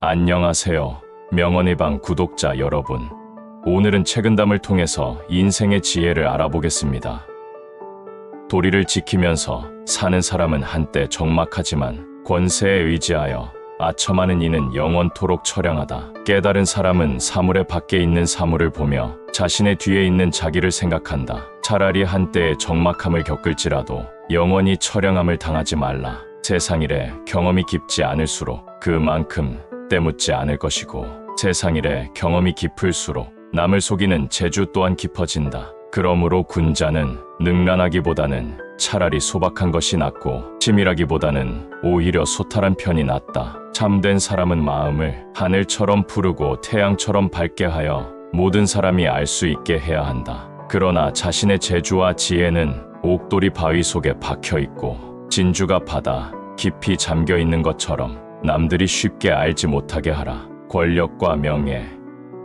안녕하세요. 명언의 방 구독자 여러분. 오늘은 책은담을 통해서 인생의 지혜를 알아보겠습니다. 도리를 지키면서 사는 사람은 한때 적막하지만 권세에 의지하여 아첨하는 이는 영원토록 처량하다. 깨달은 사람은 사물의 밖에 있는 사물을 보며 자신의 뒤에 있는 자기를 생각한다. 차라리 한때의 적막함을 겪을지라도 영원히 처량함을 당하지 말라. 세상일에 경험이 깊지 않을수록 그만큼 때묻지 않을 것이고, 세상일에 경험이 깊을수록 남을 속이는 재주 또한 깊어진다. 그러므로 군자는 능란하기보다는 차라리 소박한 것이 낫고, 치밀하기보다는 오히려 소탈한 편이 낫다. 참된 사람은 마음을 하늘처럼 푸르고 태양처럼 밝게 하여 모든 사람이 알 수 있게 해야 한다. 그러나 자신의 재주와 지혜는 옥돌이 바위 속에 박혀 있고 진주가 바다 깊이 잠겨 있는 것처럼 남들이 쉽게 알지 못하게 하라. 권력과 명예,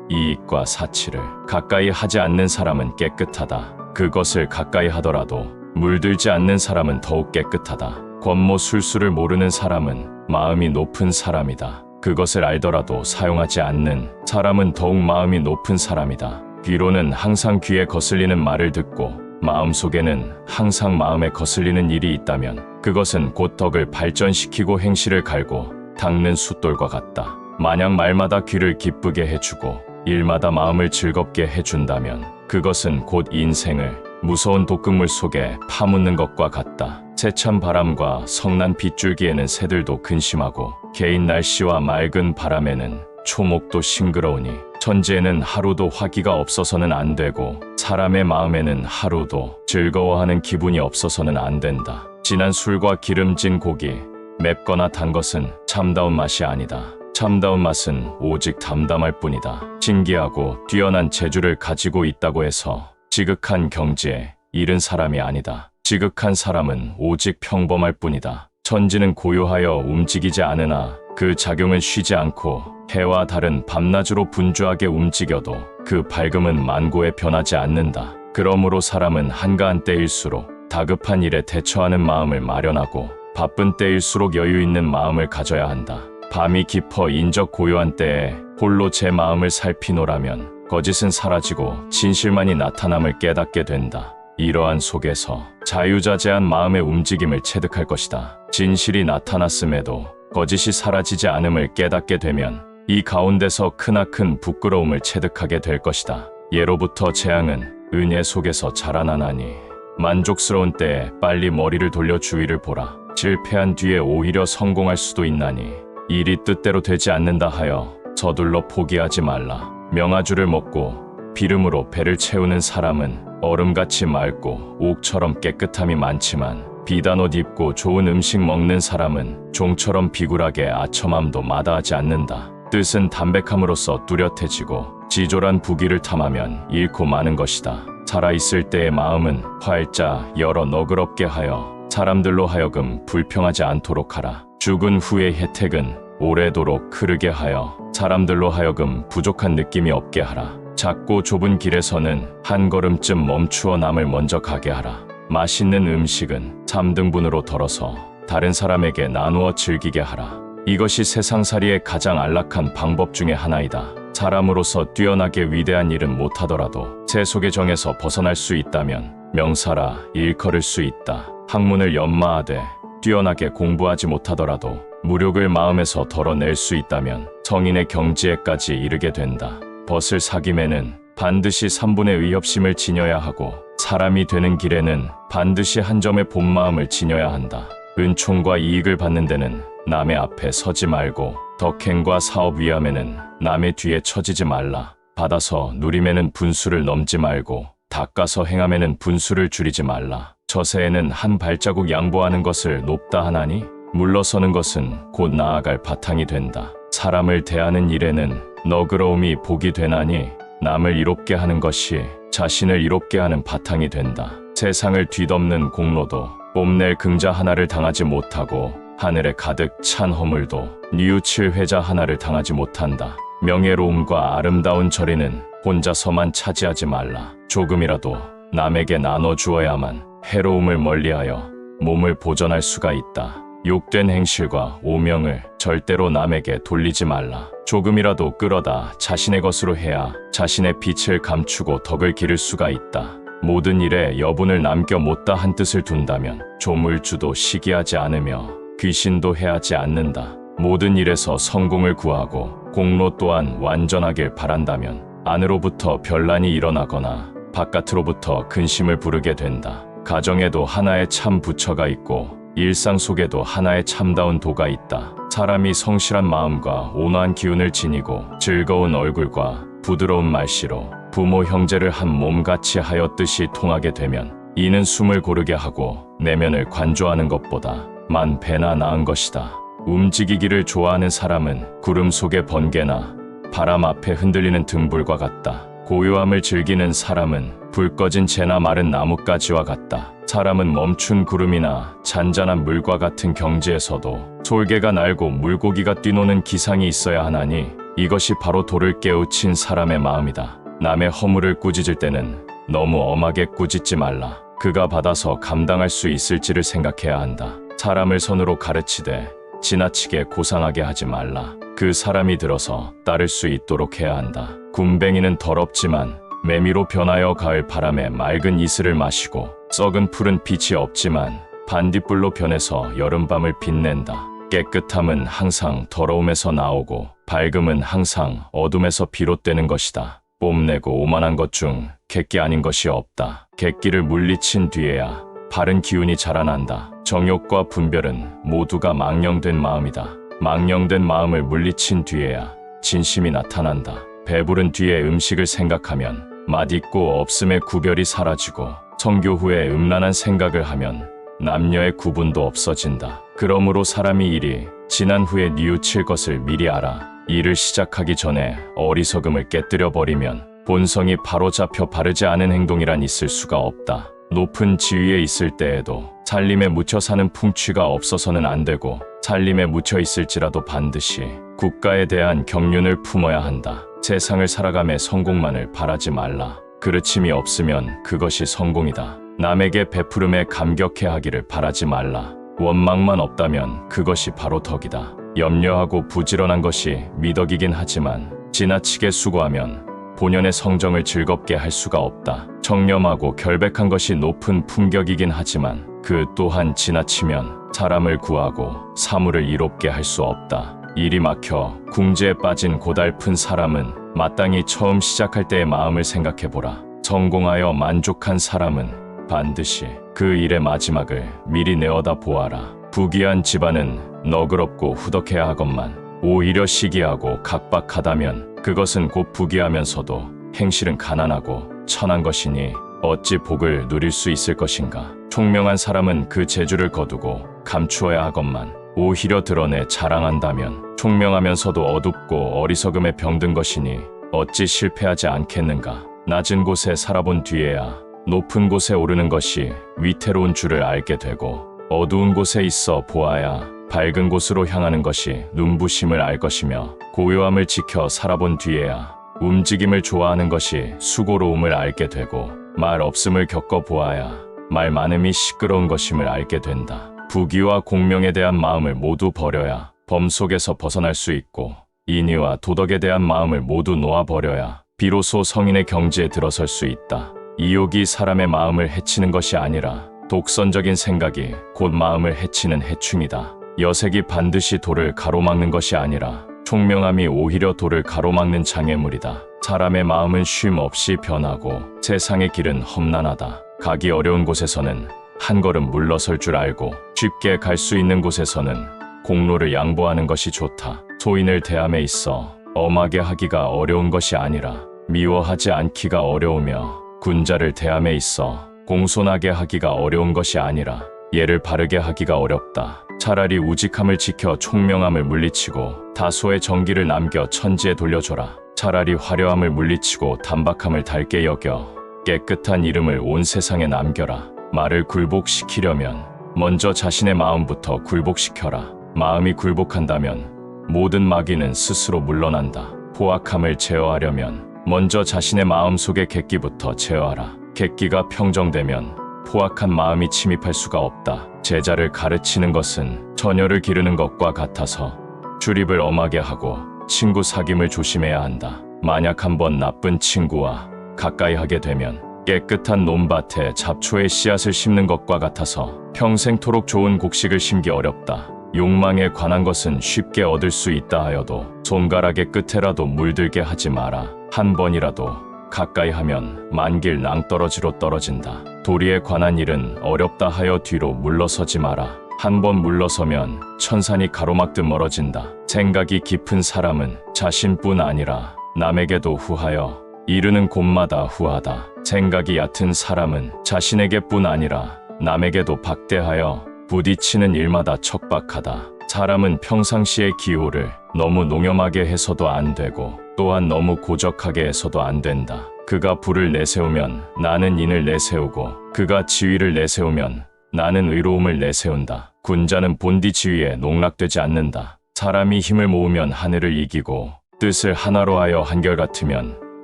이익과 사치를 가까이 하지 않는 사람은 깨끗하다. 그것을 가까이 하더라도 물들지 않는 사람은 더욱 깨끗하다. 권모술수를 모르는 사람은 마음이 높은 사람이다. 그것을 알더라도 사용하지 않는 사람은 더욱 마음이 높은 사람이다. 귀로는 항상 귀에 거슬리는 말을 듣고 마음속에는 항상 마음에 거슬리는 일이 있다면 그것은 곧 덕을 발전시키고 행실을 갈고 닦는 숫돌과 같다. 만약 말마다 귀를 기쁘게 해주고 일마다 마음을 즐겁게 해준다면 그것은 곧 인생을 무서운 독극물 속에 파묻는 것과 같다. 세찬 바람과 성난 빗줄기에는 새들도 근심하고 개인 날씨와 맑은 바람에는 초목도 싱그러우니 천지에는 하루도 화기가 없어서는 안 되고 사람의 마음에는 하루도 즐거워하는 기분이 없어서는 안 된다. 진한 술과 기름진 고기, 맵거나 단 것은 참다운 맛이 아니다. 참다운 맛은 오직 담담할 뿐이다. 신기하고 뛰어난 재주를 가지고 있다고 해서 지극한 경지에 이른 사람이 아니다. 지극한 사람은 오직 평범할 뿐이다. 천지는 고요하여 움직이지 않으나 그 작용은 쉬지 않고 해와 달은 밤낮으로 분주하게 움직여도 그 밝음은 만고에 변하지 않는다. 그러므로 사람은 한가한 때일수록 다급한 일에 대처하는 마음을 마련하고 바쁜 때일수록 여유 있는 마음을 가져야 한다. 밤이 깊어 인적 고요한 때에 홀로 제 마음을 살피노라면 거짓은 사라지고 진실만이 나타남을 깨닫게 된다. 이러한 속에서 자유자재한 마음의 움직임을 체득할 것이다. 진실이 나타났음에도 거짓이 사라지지 않음을 깨닫게 되면 이 가운데서 크나큰 부끄러움을 체득하게 될 것이다. 예로부터 재앙은 은혜 속에서 자라나나니 만족스러운 때에 빨리 머리를 돌려 주위를 보라. 실패한 뒤에 오히려 성공할 수도 있나니 일이 뜻대로 되지 않는다 하여 서둘러 포기하지 말라. 명아주를 먹고 비름으로 배를 채우는 사람은 얼음같이 맑고 옥처럼 깨끗함이 많지만 비단 옷 입고 좋은 음식 먹는 사람은 종처럼 비굴하게 아첨함도 마다하지 않는다. 뜻은 담백함으로써 뚜렷해지고 지졸한 부귀를 탐하면 잃고 마는 것이다. 살아있을 때의 마음은 활짝 열어 너그럽게 하여 사람들로 하여금 불평하지 않도록 하라. 죽은 후의 혜택은 오래도록 흐르게 하여 사람들로 하여금 부족한 느낌이 없게 하라. 작고 좁은 길에서는 한 걸음쯤 멈추어 남을 먼저 가게 하라. 맛있는 음식은 3등분으로 덜어서 다른 사람에게 나누어 즐기게 하라. 이것이 세상살이의 가장 안락한 방법 중에 하나이다. 사람으로서 뛰어나게 위대한 일은 못하더라도 세 속의 정에서 벗어날 수 있다면 명사라 일컬을 수 있다. 학문을 연마하되 뛰어나게 공부하지 못하더라도 무력을 마음에서 덜어낼 수 있다면 성인의 경지에까지 이르게 된다. 벗을 사김에는 반드시 3분의 의협심을 지녀야 하고 사람이 되는 길에는 반드시 한 점의 본마음을 지녀야 한다. 은총과 이익을 받는 데는 남의 앞에 서지 말고 덕행과 사업 위함에는 남의 뒤에 처지지 말라. 받아서 누림에는 분수를 넘지 말고 닦아서 행함에는 분수를 줄이지 말라. 저세에는 한 발자국 양보하는 것을 높다 하나니 물러서는 것은 곧 나아갈 바탕이 된다. 사람을 대하는 일에는 너그러움이 복이 되나니 남을 이롭게 하는 것이 자신을 이롭게 하는 바탕이 된다. 세상을 뒤덮는 공로도 뽐낼 긍자 하나를 당하지 못하고 하늘에 가득 찬 허물도 뉘우칠 회자 하나를 당하지 못한다. 명예로움과 아름다운 자리는 혼자서만 차지하지 말라. 조금이라도 남에게 나눠주어야만 해로움을 멀리하여 몸을 보전할 수가 있다. 욕된 행실과 오명을 절대로 남에게 돌리지 말라. 조금이라도 끌어다 자신의 것으로 해야 자신의 빛을 감추고 덕을 기를 수가 있다. 모든 일에 여분을 남겨 못다 한 뜻을 둔다면 조물주도 시기하지 않으며 귀신도 해하지 않는다. 모든 일에서 성공을 구하고 공로 또한 완전하길 바란다면 안으로부터 변란이 일어나거나 바깥으로부터 근심을 부르게 된다. 가정에도 하나의 참 부처가 있고 일상 속에도 하나의 참다운 도가 있다. 사람이 성실한 마음과 온화한 기운을 지니고 즐거운 얼굴과 부드러운 말씨로 부모 형제를 한 몸같이 하여 뜻이 통하게 되면 이는 숨을 고르게 하고 내면을 관조하는 것보다 만 배나 나은 것이다. 움직이기를 좋아하는 사람은 구름 속의 번개나 바람 앞에 흔들리는 등불과 같다. 고요함을 즐기는 사람은 불 꺼진 재나 마른 나뭇가지와 같다. 사람은 멈춘 구름이나 잔잔한 물과 같은 경지에서도 솔개가 날고 물고기가 뛰노는 기상이 있어야 하나니 이것이 바로 도를 깨우친 사람의 마음이다. 남의 허물을 꾸짖을 때는 너무 엄하게 꾸짖지 말라. 그가 받아서 감당할 수 있을지를 생각해야 한다. 사람을 선으로 가르치되 지나치게 고상하게 하지 말라. 그 사람이 들어서 따를 수 있도록 해야 한다. 굼벵이는 더럽지만 매미로 변하여 가을 바람에 맑은 이슬을 마시고 썩은 풀은 빛이 없지만 반딧불로 변해서 여름밤을 빛낸다. 깨끗함은 항상 더러움에서 나오고 밝음은 항상 어둠에서 비롯되는 것이다. 뽐내고 오만한 것 중 객기 아닌 것이 없다. 객기를 물리친 뒤에야 바른 기운이 자라난다. 정욕과 분별은 모두가 망령된 마음이다. 망령된 마음을 물리친 뒤에야 진심이 나타난다. 배부른 뒤에 음식을 생각하면 맛있고 없음의 구별이 사라지고 성교 후에 음란한 생각을 하면 남녀의 구분도 없어진다. 그러므로 사람이 일이 지난 후에 뉘우칠 것을 미리 알아 일을 시작하기 전에 어리석음을 깨뜨려 버리면 본성이 바로잡혀 바르지 않은 행동이란 있을 수가 없다. 높은 지위에 있을 때에도 살림에 묻혀 사는 풍취가 없어서는 안 되고 살림에 묻혀 있을지라도 반드시 국가에 대한 경륜을 품어야 한다. 세상을 살아감에 성공만을 바라지 말라. 그르침이 없으면 그것이 성공이다. 남에게 베푸름에 감격해 하기를 바라지 말라. 원망만 없다면 그것이 바로 덕이다. 염려하고 부지런한 것이 미덕이긴 하지만 지나치게 수고하면 본연의 성정을 즐겁게 할 수가 없다. 청렴하고 결백한 것이 높은 품격이긴 하지만 그 또한 지나치면 사람을 구하고 사물을 이롭게 할 수 없다. 일이 막혀 궁지에 빠진 고달픈 사람은 마땅히 처음 시작할 때의 마음을 생각해보라. 성공하여 만족한 사람은 반드시 그 일의 마지막을 미리 내어다 보아라. 부귀한 집안은 너그럽고 후덕해야 하건만 오히려 시기하고 각박하다면 그것은 곧 부귀하면서도 행실은 가난하고 천한 것이니 어찌 복을 누릴 수 있을 것인가. 총명한 사람은 그 재주를 거두고 감추어야 하건만 오히려 드러내 자랑한다면 총명하면서도 어둡고 어리석음에 병든 것이니 어찌 실패하지 않겠는가. 낮은 곳에 살아본 뒤에야 높은 곳에 오르는 것이 위태로운 줄을 알게 되고 어두운 곳에 있어 보아야 밝은 곳으로 향하는 것이 눈부심을 알 것이며 고요함을 지켜 살아본 뒤에야 움직임을 좋아하는 것이 수고로움을 알게 되고 말 없음을 겪어보아야 말 많음이 시끄러운 것임을 알게 된다. 부귀와 공명에 대한 마음을 모두 버려야 범 속에서 벗어날 수 있고 인의와 도덕에 대한 마음을 모두 놓아버려야 비로소 성인의 경지에 들어설 수 있다. 이욕이 사람의 마음을 해치는 것이 아니라 독선적인 생각이 곧 마음을 해치는 해충이다. 여색이 반드시 도를 가로막는 것이 아니라 총명함이 오히려 도를 가로막는 장애물이다. 사람의 마음은 쉼 없이 변하고 세상의 길은 험난하다. 가기 어려운 곳에서는 한 걸음 물러설 줄 알고 쉽게 갈 수 있는 곳에서는 공로를 양보하는 것이 좋다. 소인을 대함에 있어 엄하게 하기가 어려운 것이 아니라 미워하지 않기가 어려우며 군자를 대함에 있어 공손하게 하기가 어려운 것이 아니라 예를 바르게 하기가 어렵다. 차라리 우직함을 지켜 총명함을 물리치고 다소의 정기를 남겨 천지에 돌려줘라. 차라리 화려함을 물리치고 단박함을 닳게 여겨 깨끗한 이름을 온 세상에 남겨라. 말을 굴복시키려면 먼저 자신의 마음부터 굴복시켜라. 마음이 굴복한다면 모든 마귀는 스스로 물러난다. 포악함을 제어하려면 먼저 자신의 마음 속의 객기부터 제어하라. 객기가 평정되면 포악한 마음이 침입할 수가 없다. 제자를 가르치는 것은 처녀를 기르는 것과 같아서 출입을 엄하게 하고 친구 사귐을 조심해야 한다. 만약 한번 나쁜 친구와 가까이 하게 되면 깨끗한 논밭에 잡초의 씨앗을 심는 것과 같아서 평생토록 좋은 곡식을 심기 어렵다. 욕망에 관한 것은 쉽게 얻을 수 있다 하여도 손가락의 끝에라도 물들게 하지 마라. 한 번이라도 가까이 하면 만길 낭떠러지로 떨어진다. 도리에 관한 일은 어렵다 하여 뒤로 물러서지 마라. 한 번 물러서면 천산이 가로막듯 멀어진다. 생각이 깊은 사람은 자신뿐 아니라 남에게도 후하여 이르는 곳마다 후하다. 생각이 얕은 사람은 자신에게뿐 아니라 남에게도 박대하여 부딪히는 일마다 척박하다. 사람은 평상시의 기호를 너무 농염하게 해서도 안 되고 또한 너무 고적하게 해서도 안 된다. 그가 불을 내세우면 나는 인을 내세우고 그가 지위를 내세우면 나는 의로움을 내세운다. 군자는 본디 지위에 농락되지 않는다. 사람이 힘을 모으면 하늘을 이기고 뜻을 하나로 하여 한결같으면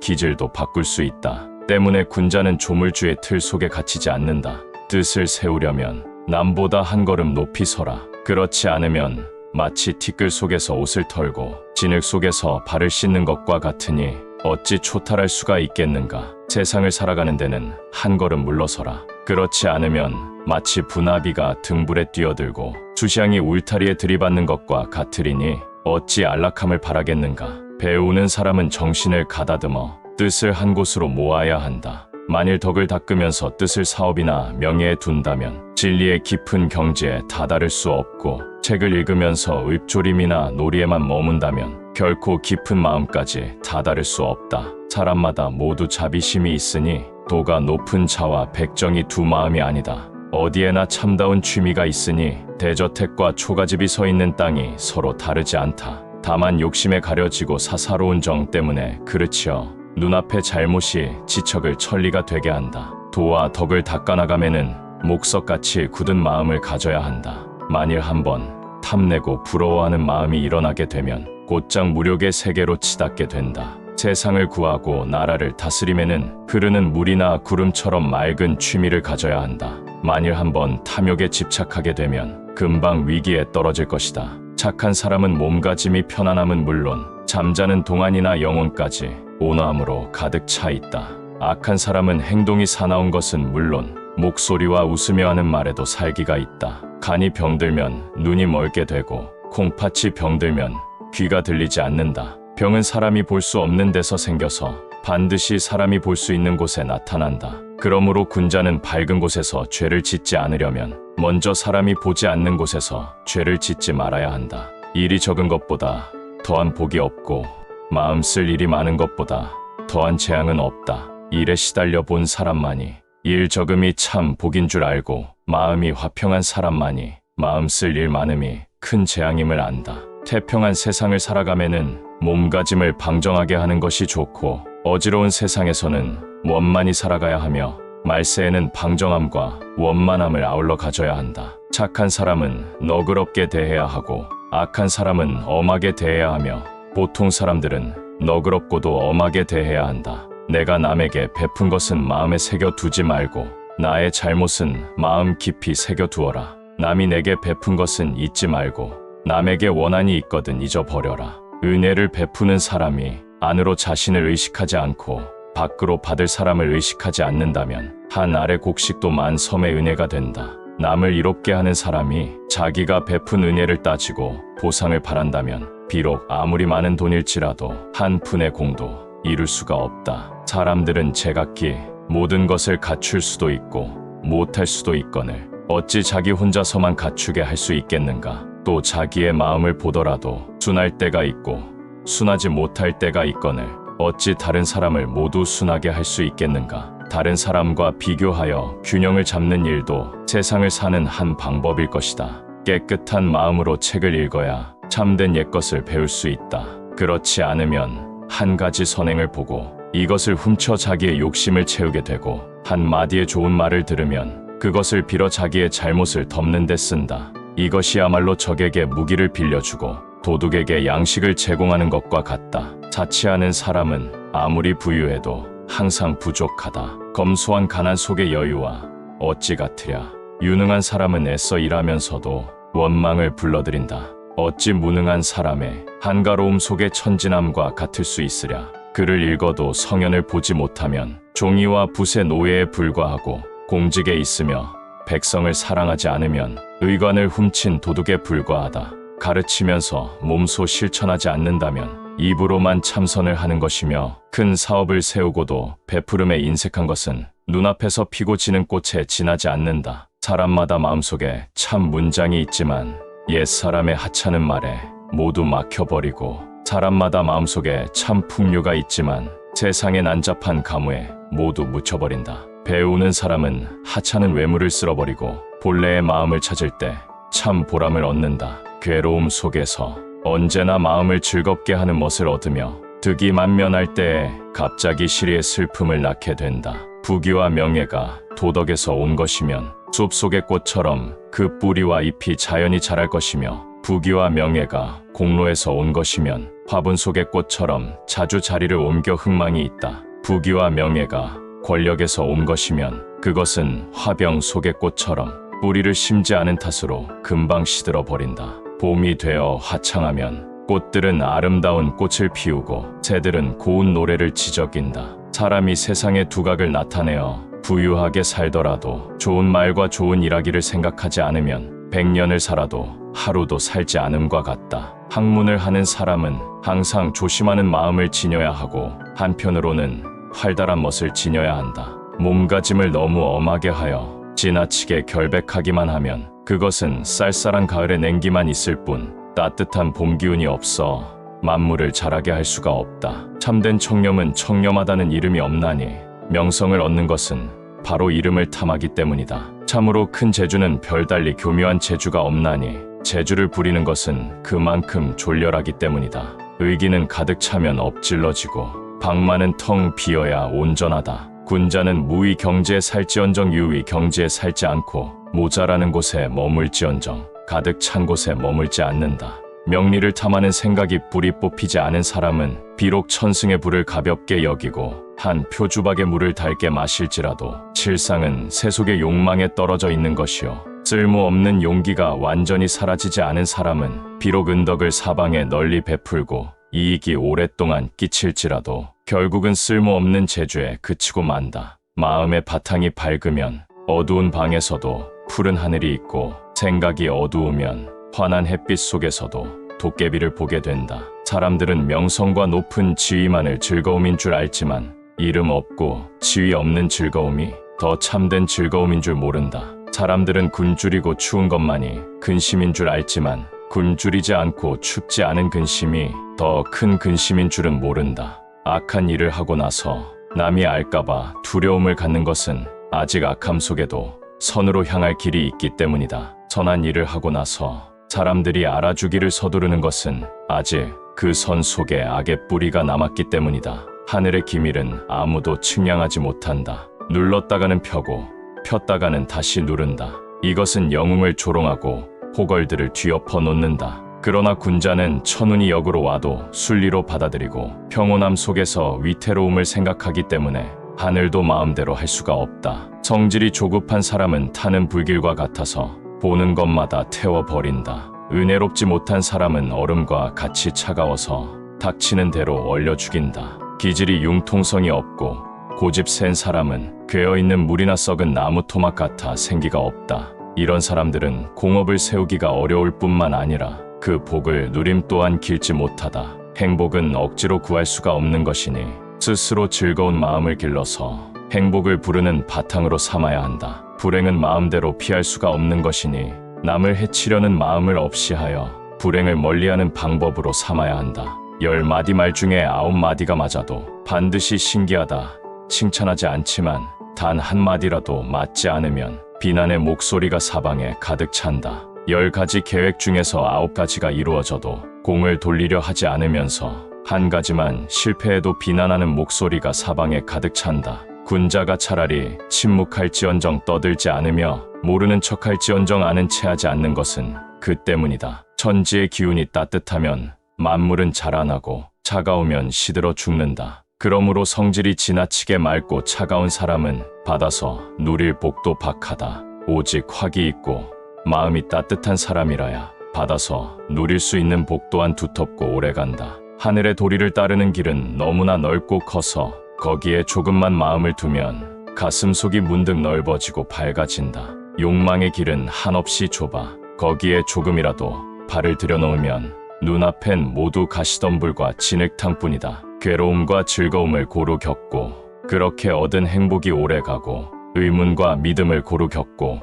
기질도 바꿀 수 있다. 때문에 군자는 조물주의 틀 속에 갇히지 않는다. 뜻을 세우려면 남보다 한 걸음 높이 서라. 그렇지 않으면 마치 티끌 속에서 옷을 털고 진흙 속에서 발을 씻는 것과 같으니 어찌 초탈할 수가 있겠는가. 세상을 살아가는 데는 한 걸음 물러서라. 그렇지 않으면 마치 분아비가 등불에 뛰어들고 수시향이 울타리에 들이받는 것과 같으리니 어찌 안락함을 바라겠는가. 배우는 사람은 정신을 가다듬어 뜻을 한 곳으로 모아야 한다. 만일 덕을 닦으면서 뜻을 사업이나 명예에 둔다면 진리의 깊은 경지에 다다를 수 없고 책을 읽으면서 읊조림이나 놀이에만 머문다면 결코 깊은 마음까지 다다를 수 없다. 사람마다 모두 자비심이 있으니 도가 높은 자와 백정이 두 마음이 아니다. 어디에나 참다운 취미가 있으니 대저택과 초가집이 서 있는 땅이 서로 다르지 않다. 다만 욕심에 가려지고 사사로운 정 때문에 그르치어 눈앞의 잘못이 지척을 천리가 되게 한다. 도와 덕을 닦아나가면은 목석같이 굳은 마음을 가져야 한다. 만일 한번 탐내고 부러워하는 마음이 일어나게 되면 곧장 무력의 세계로 치닫게 된다. 세상을 구하고 나라를 다스림에는 흐르는 물이나 구름처럼 맑은 취미를 가져야 한다. 만일 한번 탐욕에 집착하게 되면 금방 위기에 떨어질 것이다. 착한 사람은 몸가짐이 편안함은 물론 잠자는 동안이나 영혼까지 온화함으로 가득 차 있다. 악한 사람은 행동이 사나운 것은 물론 목소리와 웃으며 하는 말에도 살기가 있다. 간이 병들면 눈이 멀게 되고 콩팥이 병들면 귀가 들리지 않는다. 병은 사람이 볼 수 없는 데서 생겨서 반드시 사람이 볼 수 있는 곳에 나타난다. 그러므로 군자는 밝은 곳에서 죄를 짓지 않으려면 먼저 사람이 보지 않는 곳에서 죄를 짓지 말아야 한다. 일이 적은 것보다 더한 복이 없고 마음 쓸 일이 많은 것보다 더한 재앙은 없다. 일에 시달려 본 사람만이 일 적음이 참 복인 줄 알고 마음이 화평한 사람만이 마음 쓸 일 많음이 큰 재앙임을 안다. 태평한 세상을 살아가면은 몸가짐을 방정하게 하는 것이 좋고 어지러운 세상에서는 원만히 살아가야 하며 말세에는 방정함과 원만함을 아울러 가져야 한다. 착한 사람은 너그럽게 대해야 하고 악한 사람은 엄하게 대해야 하며 보통 사람들은 너그럽고도 엄하게 대해야 한다. 내가 남에게 베푼 것은 마음에 새겨두지 말고 나의 잘못은 마음 깊이 새겨두어라. 남이 내게 베푼 것은 잊지 말고 남에게 원한이 있거든 잊어버려라. 은혜를 베푸는 사람이 안으로 자신을 의식하지 않고 밖으로 받을 사람을 의식하지 않는다면 한 알의 곡식도 만 섬의 은혜가 된다. 남을 이롭게 하는 사람이 자기가 베푼 은혜를 따지고 보상을 바란다면 비록 아무리 많은 돈일지라도 한 푼의 공도 이룰 수가 없다. 사람들은 제각기 모든 것을 갖출 수도 있고 못할 수도 있거늘 어찌 자기 혼자서만 갖추게 할 수 있겠는가. 또 자기의 마음을 보더라도 순할 때가 있고 순하지 못할 때가 있거늘 어찌 다른 사람을 모두 순하게 할 수 있겠는가. 다른 사람과 비교하여 균형을 잡는 일도 세상을 사는 한 방법일 것이다. 깨끗한 마음으로 책을 읽어야 참된 옛것을 배울 수 있다. 그렇지 않으면 한 가지 선행을 보고 이것을 훔쳐 자기의 욕심을 채우게 되고 한 마디의 좋은 말을 들으면 그것을 빌어 자기의 잘못을 덮는 데 쓴다. 이것이야말로 적에게 무기를 빌려주고 도둑에게 양식을 제공하는 것과 같다. 자치하는 사람은 아무리 부유해도 항상 부족하다. 검소한 가난 속의 여유와 어찌 같으랴. 유능한 사람은 애써 일하면서도 원망을 불러들인다. 어찌 무능한 사람의 한가로움 속의 천진함과 같을 수 있으랴. 글을 읽어도 성현을 보지 못하면 종이와 붓의 노예에 불과하고, 공직에 있으며 백성을 사랑하지 않으면 의관을 훔친 도둑에 불과하다. 가르치면서 몸소 실천하지 않는다면 입으로만 참선을 하는 것이며, 큰 사업을 세우고도 베푸름에 인색한 것은 눈앞에서 피고 지는 꽃에 지나지 않는다. 사람마다 마음속에 참 문장이 있지만 옛사람의 하찮은 말에 모두 막혀버리고, 사람마다 마음속에 참 풍류가 있지만 세상의 난잡한 가무에 모두 묻혀버린다. 배우는 사람은 하찮은 외모를 쓸어버리고 본래의 마음을 찾을 때 참 보람을 얻는다. 괴로움 속에서 언제나 마음을 즐겁게 하는 멋을 얻으며 득이 만면할 때에 갑자기 시리의 슬픔을 낳게 된다. 부귀와 명예가 도덕에서 온 것이면 숲 속의 꽃처럼 그 뿌리와 잎이 자연히 자랄 것이며, 부귀와 명예가 공로에서 온 것이면 화분 속의 꽃처럼 자주 자리를 옮겨 흥망이 있다. 부귀와 명예가 권력에서 온 것이면 그것은 화병 속의 꽃처럼 뿌리를 심지 않은 탓으로 금방 시들어 버린다. 봄이 되어 화창하면 꽃들은 아름다운 꽃을 피우고 새들은 고운 노래를 지저낀다. 사람이 세상의 두각을 나타내어 부유하게 살더라도 좋은 말과 좋은 일하기를 생각하지 않으면 100년을 살아도 하루도 살지 않음과 같다. 학문을 하는 사람은 항상 조심하는 마음을 지녀야 하고, 한편으로는 활달한 멋을 지녀야 한다. 몸가짐을 너무 엄하게 하여 지나치게 결백하기만 하면 그것은 쌀쌀한 가을의 냉기만 있을 뿐 따뜻한 봄 기운이 없어 만물을 자라게 할 수가 없다. 참된 청렴은 청렴하다는 이름이 없나니, 명성을 얻는 것은 바로 이름을 탐하기 때문이다. 참으로 큰 재주는 별달리 교묘한 재주가 없나니, 재주를 부리는 것은 그만큼 졸렬하기 때문이다. 의기는 가득 차면 엎질러지고 방만은 텅 비어야 온전하다. 군자는 무위 경지에 살지언정 유위 경지에 살지 않고, 모자라는 곳에 머물지언정 가득 찬 곳에 머물지 않는다. 명리를 탐하는 생각이 뿌리 뽑히지 않은 사람은 비록 천승의 불을 가볍게 여기고 한 표주박의 물을 달게 마실지라도 실상은 세속의 욕망에 떨어져 있는 것이요, 쓸모없는 용기가 완전히 사라지지 않은 사람은 비록 은덕을 사방에 널리 베풀고 이익이 오랫동안 끼칠지라도 결국은 쓸모없는 재주에 그치고 만다. 마음의 바탕이 밝으면 어두운 방에서도 푸른 하늘이 있고, 생각이 어두우면 환한 햇빛 속에서도 도깨비를 보게 된다. 사람들은 명성과 높은 지위만을 즐거움인 줄 알지만 이름 없고 지위 없는 즐거움이 더 참된 즐거움인 줄 모른다. 사람들은 굶주리고 추운 것만이 근심인 줄 알지만 굶주리지 않고 춥지 않은 근심이 더 큰 근심인 줄은 모른다. 악한 일을 하고 나서 남이 알까봐 두려움을 갖는 것은 아직 악함 속에도 선으로 향할 길이 있기 때문이다. 선한 일을 하고 나서 사람들이 알아주기를 서두르는 것은 아직 그 선 속에 악의 뿌리가 남았기 때문이다. 하늘의 기밀은 아무도 측량하지 못한다. 눌렀다가는 펴고 폈다가는 다시 누른다. 이것은 영웅을 조롱하고 호걸들을 뒤엎어 놓는다. 그러나 군자는 천운이 역으로 와도 순리로 받아들이고 평온함 속에서 위태로움을 생각하기 때문에 하늘도 마음대로 할 수가 없다. 성질이 조급한 사람은 타는 불길과 같아서 보는 것마다 태워버린다. 은혜롭지 못한 사람은 얼음과 같이 차가워서 닥치는 대로 얼려 죽인다. 기질이 융통성이 없고 고집 센 사람은 괴어있는 물이나 썩은 나무 토막 같아 생기가 없다. 이런 사람들은 공업을 세우기가 어려울 뿐만 아니라 그 복을 누림 또한 길지 못하다. 행복은 억지로 구할 수가 없는 것이니 스스로 즐거운 마음을 길러서 행복을 부르는 바탕으로 삼아야 한다. 불행은 마음대로 피할 수가 없는 것이니 남을 해치려는 마음을 없이 하여 불행을 멀리하는 방법으로 삼아야 한다. 10마디 말 중에 9마디가 맞아도 반드시 신기하다 칭찬하지 않지만 단 한마디라도 맞지 않으면 비난의 목소리가 사방에 가득 찬다. 10가지 계획 중에서 9가지가 이루어져도 공을 돌리려 하지 않으면서 한 가지만 실패해도 비난하는 목소리가 사방에 가득 찬다. 군자가 차라리 침묵할지언정 떠들지 않으며 모르는 척할지언정 아는 체하지 않는 것은 그 때문이다. 천지의 기운이 따뜻하면 만물은 자라나고 차가우면 시들어 죽는다. 그러므로 성질이 지나치게 맑고 차가운 사람은 받아서 누릴 복도 박하다. 오직 화기 있고 마음이 따뜻한 사람이라야 받아서 누릴 수 있는 복 또한 두텁고 오래간다. 하늘의 도리를 따르는 길은 너무나 넓고 커서 거기에 조금만 마음을 두면 가슴속이 문득 넓어지고 밝아진다. 욕망의 길은 한없이 좁아 거기에 조금이라도 발을 들여놓으면 눈앞엔 모두 가시덤불과 진흙탕뿐이다. 괴로움과 즐거움을 고루 겪고 그렇게 얻은 행복이 오래가고 의문과 믿음을 고루 겪고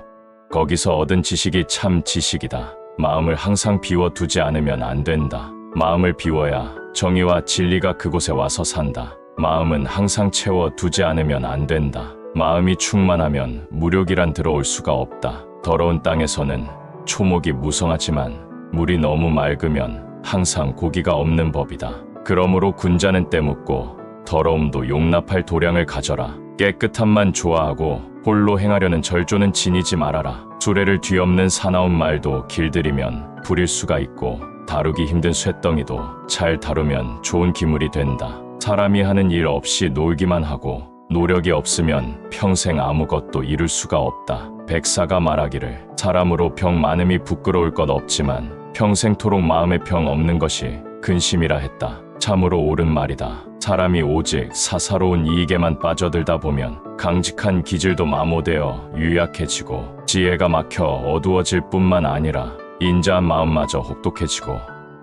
거기서 얻은 지식이 참 지식이다. 마음을 항상 비워두지 않으면 안 된다. 마음을 비워야 정의와 진리가 그곳에 와서 산다. 마음은 항상 채워두지 않으면 안 된다. 마음이 충만하면 무력이란 들어올 수가 없다. 더러운 땅에서는 초목이 무성하지만 물이 너무 맑으면 항상 고기가 없는 법이다. 그러므로 군자는 때묻고 더러움도 용납할 도량을 가져라. 깨끗함만 좋아하고 홀로 행하려는 절조는 지니지 말아라. 수레를 뒤엎는 사나운 말도 길들이면 불일 수가 있고 다루기 힘든 쇳덩이도 잘 다루면 좋은 기물이 된다. 사람이 하는 일 없이 놀기만 하고 노력이 없으면 평생 아무것도 이룰 수가 없다. 백사가 말하기를 사람으로 병 많음이 부끄러울 것 없지만 평생토록 마음에 병 없는 것이 근심이라 했다. 참으로 옳은 말이다. 사람이 오직 사사로운 이익에만 빠져들다 보면 강직한 기질도 마모되어 유약해지고 지혜가 막혀 어두워질 뿐만 아니라 인자한 마음마저 혹독해지고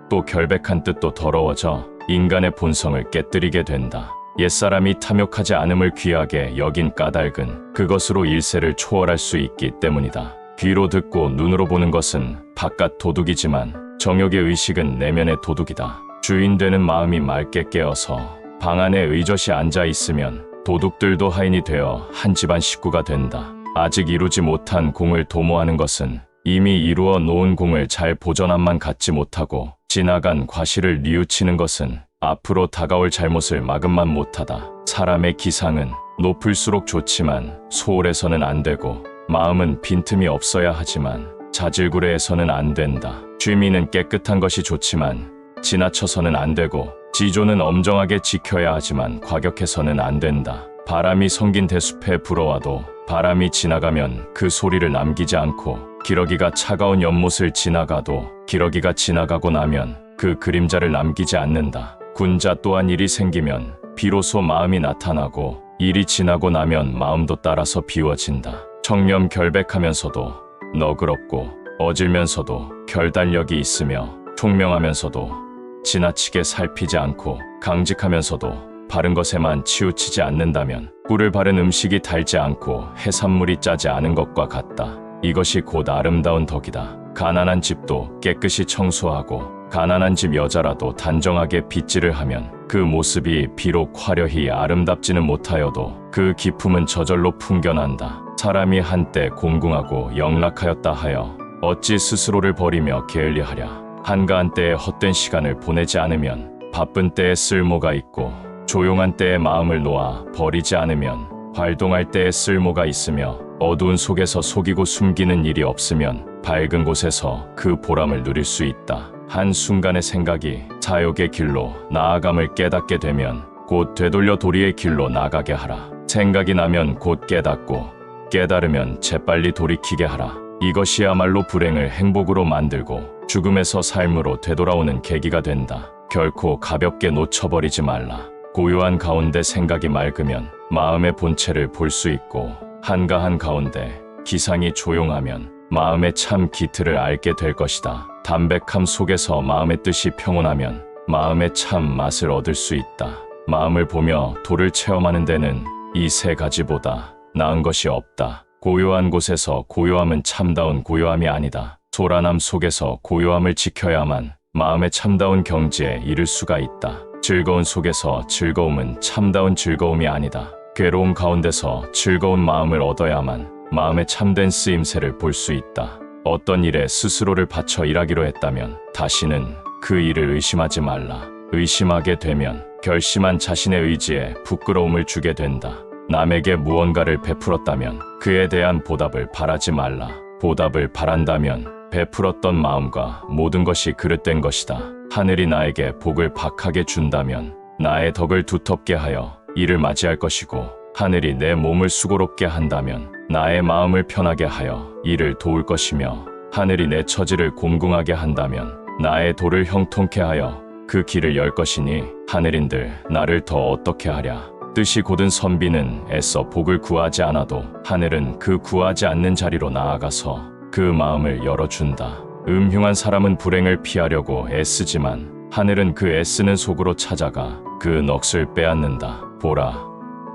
또 결백한 뜻도 더러워져 인간의 본성을 깨뜨리게 된다. 옛사람이 탐욕하지 않음을 귀하게 여긴 까닭은 그것으로 일세를 초월할 수 있기 때문이다. 귀로 듣고 눈으로 보는 것은 바깥 도둑이지만 정욕의 의식은 내면의 도둑이다. 주인 되는 마음이 맑게 깨어서 방 안에 의젓이 앉아 있으면 도둑들도 하인이 되어 한 집안 식구가 된다. 아직 이루지 못한 공을 도모하는 것은 이미 이루어 놓은 공을 잘 보전함만 갖지 못하고 지나간 과실을 뉘우치는 것은 앞으로 다가올 잘못을 막음만 못하다. 사람의 기상은 높을수록 좋지만 소홀해서는 안 되고 마음은 빈틈이 없어야 하지만 자질구레해서는 안 된다. 취미는 깨끗한 것이 좋지만 지나쳐서는 안 되고 지조는 엄정하게 지켜야 하지만 과격해서는 안 된다. 바람이 성긴 대숲에 불어와도 바람이 지나가면 그 소리를 남기지 않고 기러기가 차가운 연못을 지나가도 기러기가 지나가고 나면 그 그림자를 남기지 않는다. 군자 또한 일이 생기면 비로소 마음이 나타나고 일이 지나고 나면 마음도 따라서 비워진다. 청렴 결백하면서도 너그럽고 어질면서도 결단력이 있으며 총명하면서도 지나치게 살피지 않고 강직하면서도 바른 것에만 치우치지 않는다면 꿀을 바른 음식이 달지 않고 해산물이 짜지 않은 것과 같다. 이것이 곧 아름다운 덕이다. 가난한 집도 깨끗이 청소하고 가난한 집 여자라도 단정하게 빗질을 하면 그 모습이 비록 화려히 아름답지는 못하여도 그 기품은 저절로 풍겨난다. 사람이 한때 공궁하고 영락하였다 하여 어찌 스스로를 버리며 게을리하랴. 한가한 때에 헛된 시간을 보내지 않으면 바쁜 때에 쓸모가 있고 조용한 때에 마음을 놓아 버리지 않으면 활동할 때에 쓸모가 있으며 어두운 속에서 속이고 숨기는 일이 없으면 밝은 곳에서 그 보람을 누릴 수 있다. 한순간의 생각이 사욕의 길로 나아감을 깨닫게 되면 곧 되돌려 도리의 길로 나가게 하라. 생각이 나면 곧 깨닫고 깨달으면 재빨리 돌이키게 하라. 이것이야말로 불행을 행복으로 만들고 죽음에서 삶으로 되돌아오는 계기가 된다. 결코 가볍게 놓쳐버리지 말라. 고요한 가운데 생각이 맑으면 마음의 본체를 볼 수 있고 한가한 가운데 기상이 조용하면 마음의 참 기틀을 알게 될 것이다. 담백함 속에서 마음의 뜻이 평온하면 마음의 참 맛을 얻을 수 있다. 마음을 보며 도를 체험하는 데는 이 세 가지보다 나은 것이 없다. 고요한 곳에서 고요함은 참다운 고요함이 아니다. 소란함 속에서 고요함을 지켜야만 마음의 참다운 경지에 이를 수가 있다. 즐거운 속에서 즐거움은 참다운 즐거움이 아니다. 괴로움 가운데서 즐거운 마음을 얻어야만 마음의 참된 쓰임새를 볼 수 있다. 어떤 일에 스스로를 바쳐 일하기로 했다면 다시는 그 일을 의심하지 말라. 의심하게 되면 결심한 자신의 의지에 부끄러움을 주게 된다. 남에게 무언가를 베풀었다면 그에 대한 보답을 바라지 말라. 보답을 바란다면 베풀었던 마음과 모든 것이 그릇된 것이다. 하늘이 나에게 복을 박하게 준다면 나의 덕을 두텁게 하여 이를 맞이할 것이고 하늘이 내 몸을 수고롭게 한다면 나의 마음을 편하게 하여 이를 도울 것이며 하늘이 내 처지를 곤궁하게 한다면 나의 도를 형통케 하여 그 길을 열 것이니 하늘인들 나를 더 어떻게 하랴. 뜻이 곧은 선비는 애써 복을 구하지 않아도 하늘은 그 구하지 않는 자리로 나아가서 그 마음을 열어준다. 음흉한 사람은 불행을 피하려고 애쓰지만 하늘은 그 애쓰는 속으로 찾아가 그 넋을 빼앗는다. 보라,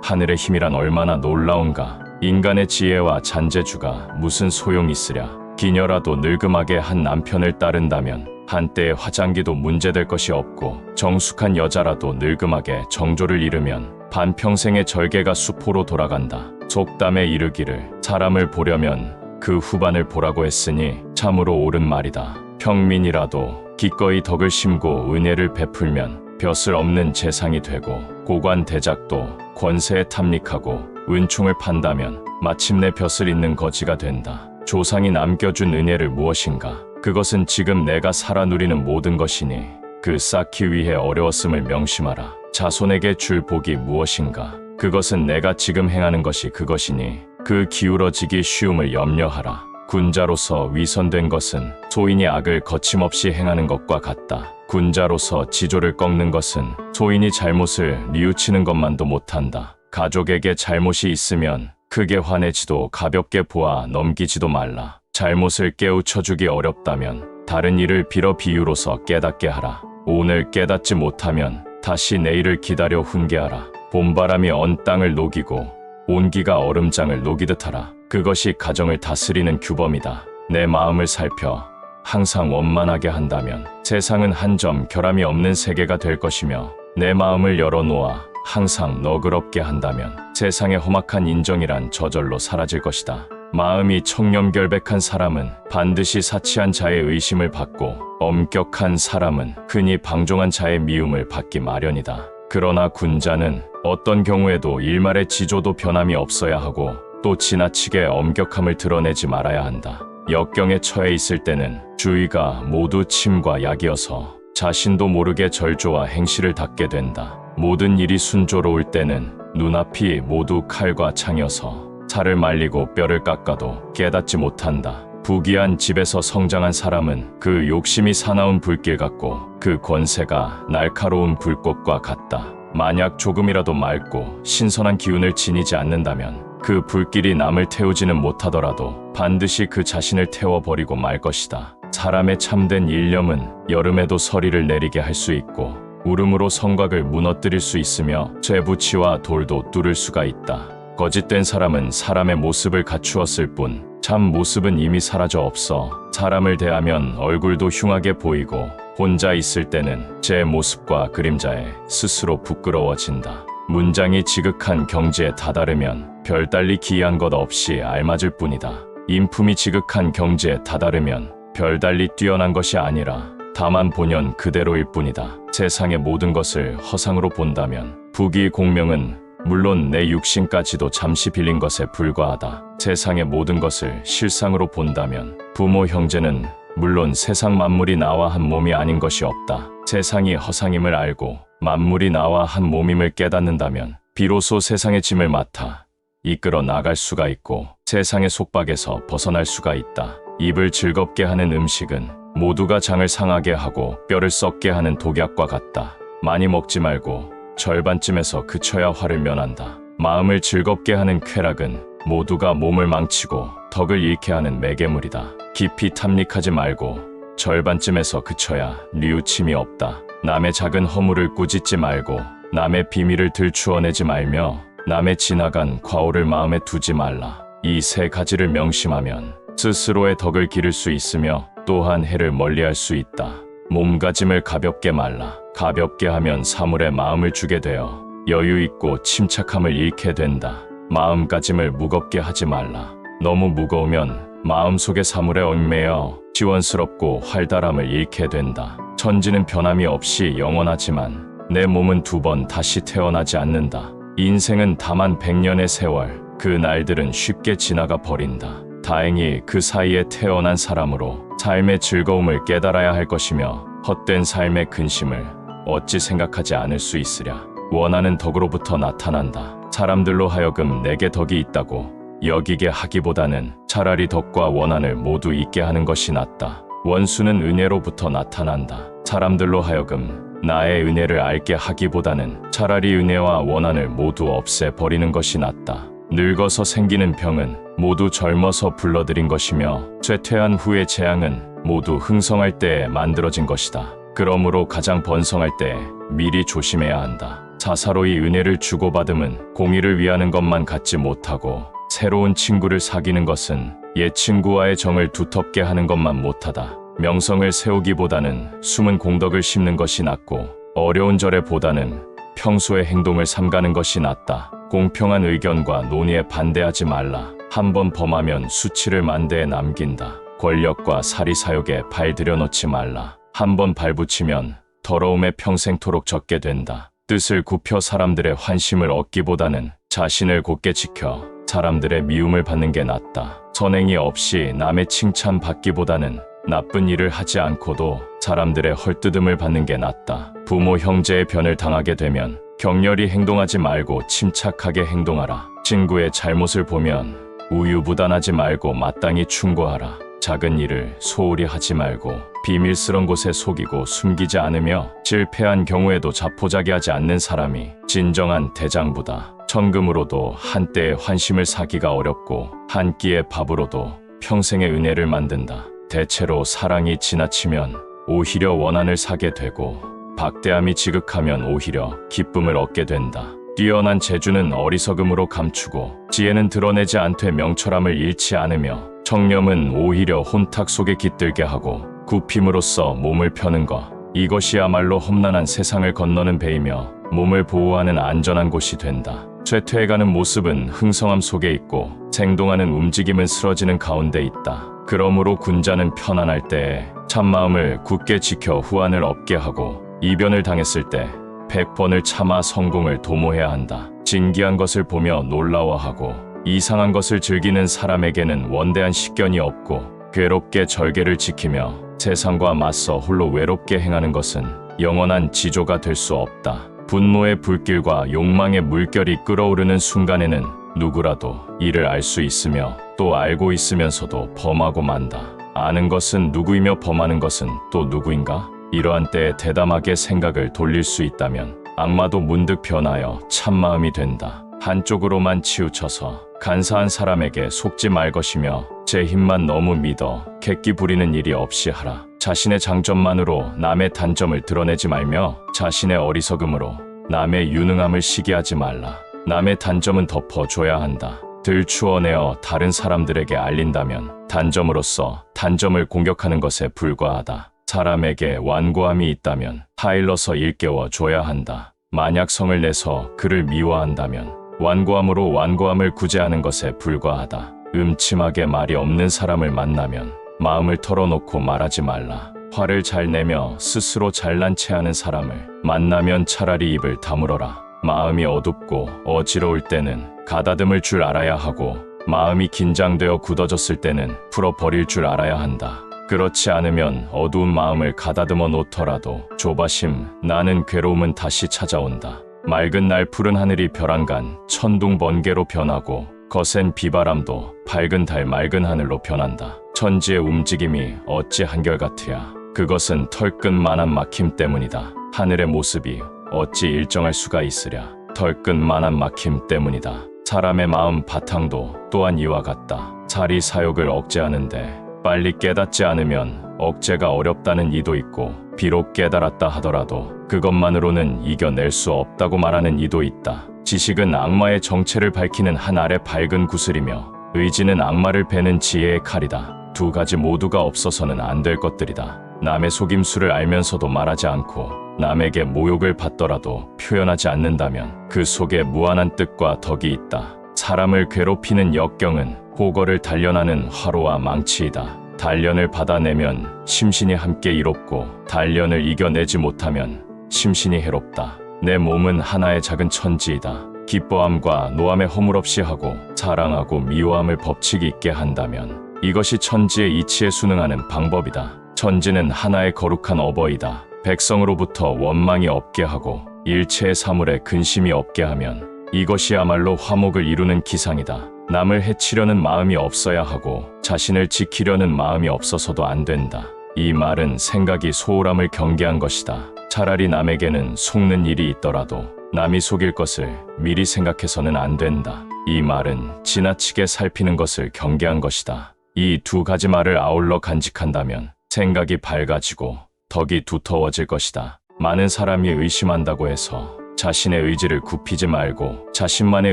하늘의 힘이란 얼마나 놀라운가. 인간의 지혜와 잔재주가 무슨 소용이 있으랴. 기녀라도 늙음하게 한 남편을 따른다면 한때의 화장기도 문제될 것이 없고 정숙한 여자라도 늙음하게 정조를 잃으면 반평생의 절개가 수포로 돌아간다. 속담에 이르기를 사람을 보려면 그 후반을 보라고 했으니 참으로 옳은 말이다. 평민이라도 기꺼이 덕을 심고 은혜를 베풀면 벼슬 없는 재상이 되고 고관 대작도 권세에 탐닉하고 은총을 판다면 마침내 벼슬 있는 거지가 된다. 조상이 남겨준 은혜를 무엇인가? 그것은 지금 내가 살아 누리는 모든 것이니 그 쌓기 위해 어려웠음을 명심하라. 자손에게 줄 복이 무엇인가? 그것은 내가 지금 행하는 것이 그것이니 그 기울어지기 쉬움을 염려하라. 군자로서 위선된 것은 소인이 악을 거침없이 행하는 것과 같다. 군자로서 지조를 꺾는 것은 소인이 잘못을 뉘우치는 것만도 못한다. 가족에게 잘못이 있으면 크게 화내지도 가볍게 보아 넘기지도 말라. 잘못을 깨우쳐주기 어렵다면 다른 일을 빌어 비유로서 깨닫게 하라. 오늘 깨닫지 못하면 다시 내일을 기다려 훈계하라. 봄바람이 언 땅을 녹이고 온기가 얼음장을 녹이듯 하라. 그것이 가정을 다스리는 규범이다. 내 마음을 살펴 항상 원만하게 한다면 세상은 한 점 결함이 없는 세계가 될 것이며 내 마음을 열어놓아 항상 너그럽게 한다면 세상의 험악한 인정이란 저절로 사라질 것이다. 마음이 청렴결백한 사람은 반드시 사치한 자의 의심을 받고 엄격한 사람은 흔히 방종한 자의 미움을 받기 마련이다. 그러나 군자는 어떤 경우에도 일말의 지조도 변함이 없어야 하고 또 지나치게 엄격함을 드러내지 말아야 한다. 역경에 처해 있을 때는 주위가 모두 침과 약이어서 자신도 모르게 절조와 행실을 닦게 된다. 모든 일이 순조로울 때는 눈앞이 모두 칼과 창이어서 살을 말리고 뼈를 깎아도 깨닫지 못한다. 부귀한 집에서 성장한 사람은 그 욕심이 사나운 불길 같고 그 권세가 날카로운 불꽃과 같다. 만약 조금이라도 맑고 신선한 기운을 지니지 않는다면 그 불길이 남을 태우지는 못하더라도 반드시 그 자신을 태워버리고 말 것이다. 사람의 참된 일념은 여름에도 서리를 내리게 할 수 있고 울음으로 성곽을 무너뜨릴 수 있으며 쇠붙이와 돌도 뚫을 수가 있다. 거짓된 사람은 사람의 모습을 갖추었을 뿐 참 모습은 이미 사라져 없어 사람을 대하면 얼굴도 흉하게 보이고 혼자 있을 때는 제 모습과 그림자에 스스로 부끄러워진다. 문장이 지극한 경지에 다다르면 별달리 기이한 것 없이 알맞을 뿐이다. 인품이 지극한 경지에 다다르면 별달리 뛰어난 것이 아니라 다만 본연 그대로일 뿐이다. 세상의 모든 것을 허상으로 본다면 부귀 공명은 물론 내 육신까지도 잠시 빌린 것에 불과하다. 세상의 모든 것을 실상으로 본다면 부모 형제는 물론 세상 만물이 나와 한 몸이 아닌 것이 없다. 세상이 허상임을 알고 만물이 나와 한 몸임을 깨닫는다면 비로소 세상의 짐을 맡아 이끌어 나갈 수가 있고 세상의 속박에서 벗어날 수가 있다. 입을 즐겁게 하는 음식은 모두가 장을 상하게 하고 뼈를 썩게 하는 독약과 같다. 많이 먹지 말고 절반쯤에서 그쳐야 화를 면한다. 마음을 즐겁게 하는 쾌락은 모두가 몸을 망치고 덕을 잃게 하는 매개물이다. 깊이 탐닉하지 말고 절반쯤에서 그쳐야 뉘우침이 없다. 남의 작은 허물을 꾸짖지 말고 남의 비밀을 들추어내지 말며 남의 지나간 과오를 마음에 두지 말라. 이 세 가지를 명심하면 스스로의 덕을 기를 수 있으며 또한 해를 멀리할 수 있다. 몸가짐을 가볍게 말라. 가볍게 하면 사물에 마음을 주게 되어 여유 있고 침착함을 잃게 된다. 마음가짐을 무겁게 하지 말라. 너무 무거우면 마음속의 사물에 얽매여 지원스럽고 활달함을 잃게 된다. 천지는 변함이 없이 영원하지만 내 몸은 두 번 다시 태어나지 않는다. 인생은 다만 100년의 세월, 그 날들은 쉽게 지나가 버린다. 다행히 그 사이에 태어난 사람으로 삶의 즐거움을 깨달아야 할 것이며 헛된 삶의 근심을 어찌 생각하지 않을 수 있으랴. 원하는 덕으로부터 나타난다. 사람들로 하여금 내게 덕이 있다고 여기게 하기보다는 차라리 덕과 원한을 모두 있게 하는 것이 낫다. 원수는 은혜로부터 나타난다. 사람들로 하여금 나의 은혜를 알게 하기보다는 차라리 은혜와 원한을 모두 없애버리는 것이 낫다. 늙어서 생기는 병은 모두 젊어서 불러들인 것이며 쇠퇴한 후의 재앙은 모두 흥성할 때에 만들어진 것이다. 그러므로 가장 번성할 때에 미리 조심해야 한다. 사사로이 은혜를 주고받음은 공의를 위하는 것만 갖지 못하고 새로운 친구를 사귀는 것은 옛 친구와의 정을 두텁게 하는 것만 못하다. 명성을 세우기보다는 숨은 공덕을 심는 것이 낫고 어려운 절에보다는 평소의 행동을 삼가는 것이 낫다. 공평한 의견과 논의에 반대하지 말라. 한번 범하면 수치를 만대에 남긴다. 권력과 사리사욕에 발 들여놓지 말라. 한번 발붙이면 더러움에 평생토록 젖게 된다. 뜻을 굽혀 사람들의 환심을 얻기보다는 자신을 곧게 지켜 사람들의 미움을 받는 게 낫다. 선행이 없이 남의 칭찬 받기보다는 나쁜 일을 하지 않고도 사람들의 헐뜯음을 받는 게 낫다. 부모 형제의 변을 당하게 되면 격렬히 행동하지 말고 침착하게 행동하라. 친구의 잘못을 보면 우유부단하지 말고 마땅히 충고하라. 작은 일을 소홀히 하지 말고 비밀스런 곳에 속이고 숨기지 않으며 실패한 경우에도 자포자기하지 않는 사람이 진정한 대장부다. 천금으로도 한때의 환심을 사기가 어렵고 한 끼의 밥으로도 평생의 은혜를 만든다. 대체로 사랑이 지나치면 오히려 원한을 사게 되고 박대함이 지극하면 오히려 기쁨을 얻게 된다. 뛰어난 재주는 어리석음으로 감추고 지혜는 드러내지 않되 명철함을 잃지 않으며 청렴은 오히려 혼탁 속에 깃들게 하고 굽힘으로써 몸을 펴는 것, 이것이야말로 험난한 세상을 건너는 배이며 몸을 보호하는 안전한 곳이 된다. 쇠퇴해가는 모습은 흥성함 속에 있고 생동하는 움직임은 쓰러지는 가운데 있다. 그러므로 군자는 편안할 때에 참마음을 굳게 지켜 후환을 얻게 하고 이변을 당했을 때 100번을 참아 성공을 도모해야 한다. 진기한 것을 보며 놀라워하고 이상한 것을 즐기는 사람에게는 원대한 식견이 없고 괴롭게 절개를 지키며 세상과 맞서 홀로 외롭게 행하는 것은 영원한 지조가 될 수 없다. 분노의 불길과 욕망의 물결이 끓어오르는 순간에는 누구라도 이를 알 수 있으며 또 알고 있으면서도 범하고 만다. 아는 것은 누구이며 범하는 것은 또 누구인가? 이러한 때에 대담하게 생각을 돌릴 수 있다면 악마도 문득 변하여 참마음이 된다. 한쪽으로만 치우쳐서 간사한 사람에게 속지 말 것이며 제 힘만 너무 믿어 객기 부리는 일이 없이 하라. 자신의 장점만으로 남의 단점을 드러내지 말며 자신의 어리석음으로 남의 유능함을 시기하지 말라. 남의 단점은 덮어줘야 한다. 들추어내어 다른 사람들에게 알린다면 단점으로서 단점을 공격하는 것에 불과하다. 사람에게 완고함이 있다면 타일러서 일깨워 줘야 한다. 만약 성을 내서 그를 미워한다면 완고함으로 완고함을 구제하는 것에 불과하다. 음침하게 말이 없는 사람을 만나면 마음을 털어놓고 말하지 말라. 화를 잘 내며 스스로 잘난 체하는 사람을 만나면 차라리 입을 다물어라. 마음이 어둡고 어지러울 때는 가다듬을 줄 알아야 하고 마음이 긴장되어 굳어졌을 때는 풀어버릴 줄 알아야 한다. 그렇지 않으면 어두운 마음을 가다듬어 놓더라도 조바심, 나는 괴로움은 다시 찾아온다. 맑은 날 푸른 하늘이 벼랑간 천둥 번개로 변하고 거센 비바람도 밝은 달 맑은 하늘로 변한다. 천지의 움직임이 어찌 한결같으야. 그것은 털끝만한 막힘 때문이다. 하늘의 모습이 어찌 일정할 수가 있으랴. 털끝만한 막힘 때문이다. 사람의 마음 바탕도 또한 이와 같다. 사리사욕을 억제하는데 빨리 깨닫지 않으면 억제가 어렵다는 이도 있고 비록 깨달았다 하더라도 그것만으로는 이겨낼 수 없다고 말하는 이도 있다. 지식은 악마의 정체를 밝히는 한 알의 밝은 구슬이며 의지는 악마를 베는 지혜의 칼이다. 두 가지 모두가 없어서는 안 될 것들이다. 남의 속임수를 알면서도 말하지 않고 남에게 모욕을 받더라도 표현하지 않는다면 그 속에 무한한 뜻과 덕이 있다. 사람을 괴롭히는 역경은 호거를 단련하는 화로와 망치이다. 단련을 받아내면 심신이 함께 이롭고 단련을 이겨내지 못하면 심신이 해롭다. 내 몸은 하나의 작은 천지이다. 기뻐함과 노함에 허물없이 하고 사랑하고 미워함을 법칙 있게 한다면 이것이 천지의 이치에 순응하는 방법이다. 천지는 하나의 거룩한 어버이다. 백성으로부터 원망이 없게 하고 일체의 사물에 근심이 없게 하면 이것이야말로 화목을 이루는 기상이다. 남을 해치려는 마음이 없어야 하고 자신을 지키려는 마음이 없어서도 안 된다. 이 말은 생각이 소홀함을 경계한 것이다. 차라리 남에게는 속는 일이 있더라도 남이 속일 것을 미리 생각해서는 안 된다. 이 말은 지나치게 살피는 것을 경계한 것이다. 이 두 가지 말을 아울러 간직한다면 생각이 밝아지고 덕이 두터워질 것이다. 많은 사람이 의심한다고 해서 자신의 의지를 굽히지 말고 자신만의